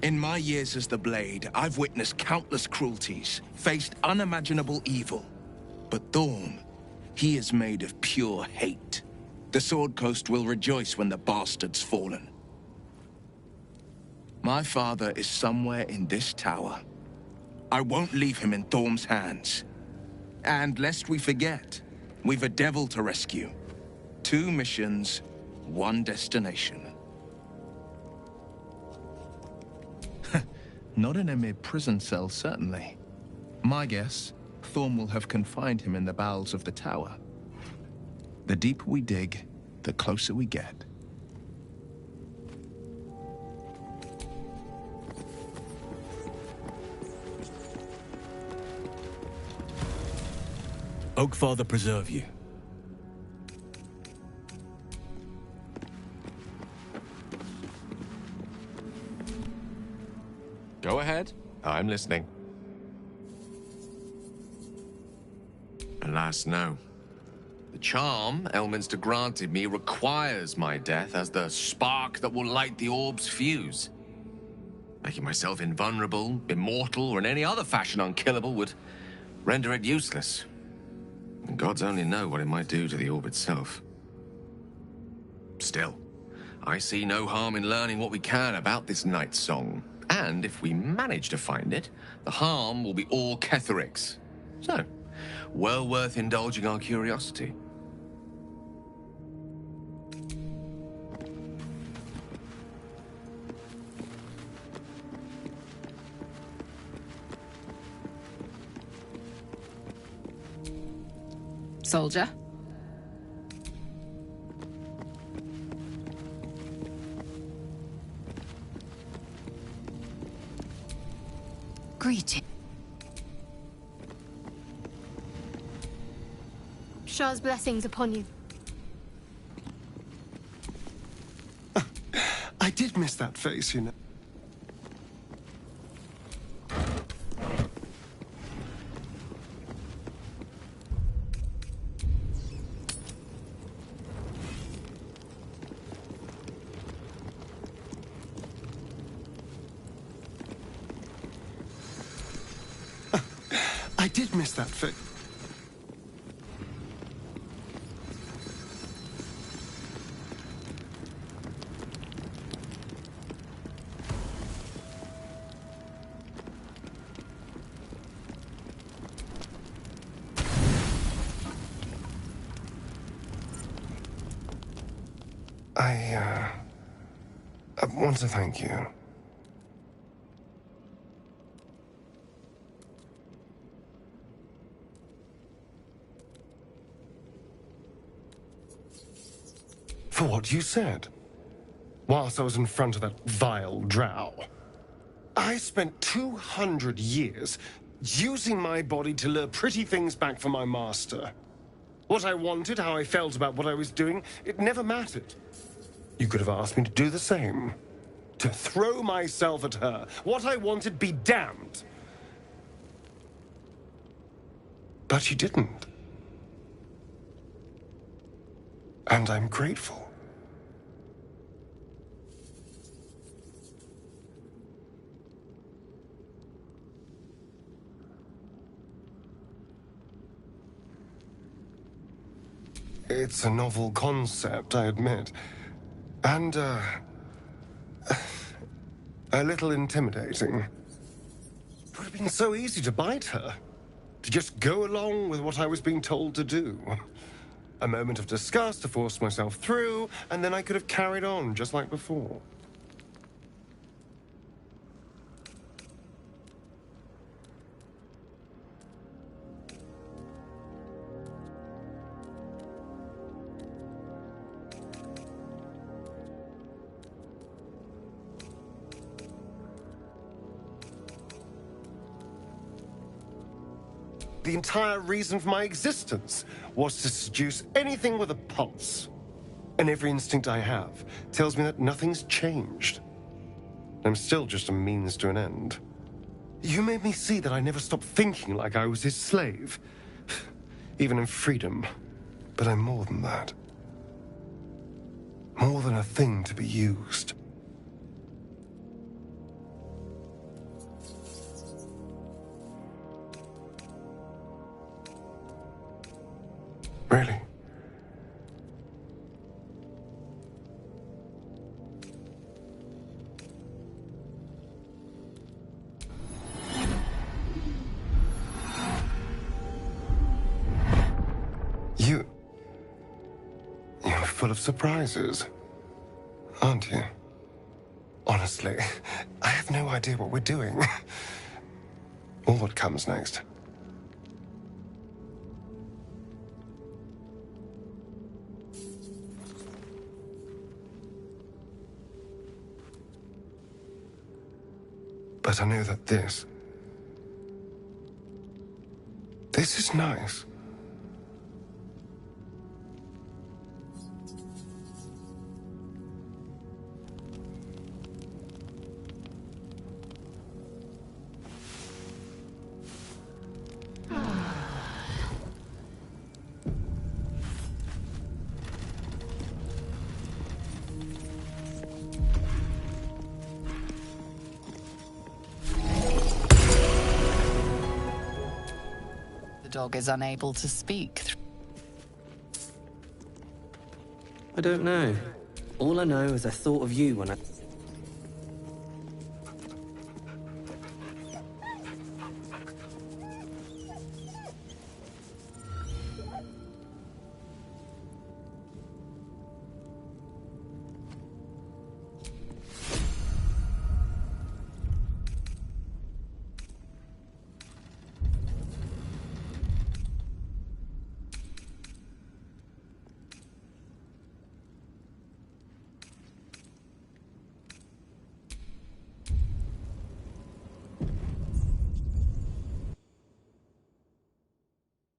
In my years as the Blade, I've witnessed countless cruelties, faced unimaginable evil. But Thorm, he is made of pure hate. The Sword Coast will rejoice when the bastard's fallen. My father is somewhere in this tower. I won't leave him in Thorm's hands. And lest we forget, we've a devil to rescue. 2 missions, 1 destination. Not in a mere prison cell, certainly. My guess, Thorm will have confined him in the bowels of the tower. The deeper we dig, the closer we get. Oakfather preserve you. Go ahead. I'm listening. Alas, no. The charm Elminster granted me requires my death as the spark that will light the orb's fuse. Making myself invulnerable, immortal, or in any other fashion unkillable would render it useless. And gods only know what it might do to the orb itself. Still, I see no harm in learning what we can about this night song. And if we manage to find it, the harm will be all Ketheric's. So, well worth indulging our curiosity. Soldier? Greeting. Shah's blessings upon you. I did miss that face, you know. I did miss that face. want to thank you. For what you said. Whilst I was in front of that vile drow. I spent 200 years using my body to lure pretty things back from my master. What I wanted, how I felt about what I was doing, it never mattered. You could have asked me to do the same. To throw myself at her. What I wanted, be damned. But you didn't. And I'm grateful. It's a novel concept, I admit. And, a little intimidating. It would have been so easy to bite her. To just go along with what I was being told to do. A moment of disgust to force myself through, and then I could have carried on just like before. The entire reason for my existence was to seduce anything with a pulse. And every instinct I have tells me that nothing's changed. I'm still just a means to an end. You made me see that I never stopped thinking like I was his slave. Even in freedom. But I'm more than that. More than a thing to be used. Really? You're full of surprises, aren't you? Honestly, I have no idea what we're doing. Or what comes next. But I know that this is nice. The dog is unable to speak. I don't know. All I know is I thought of you when I...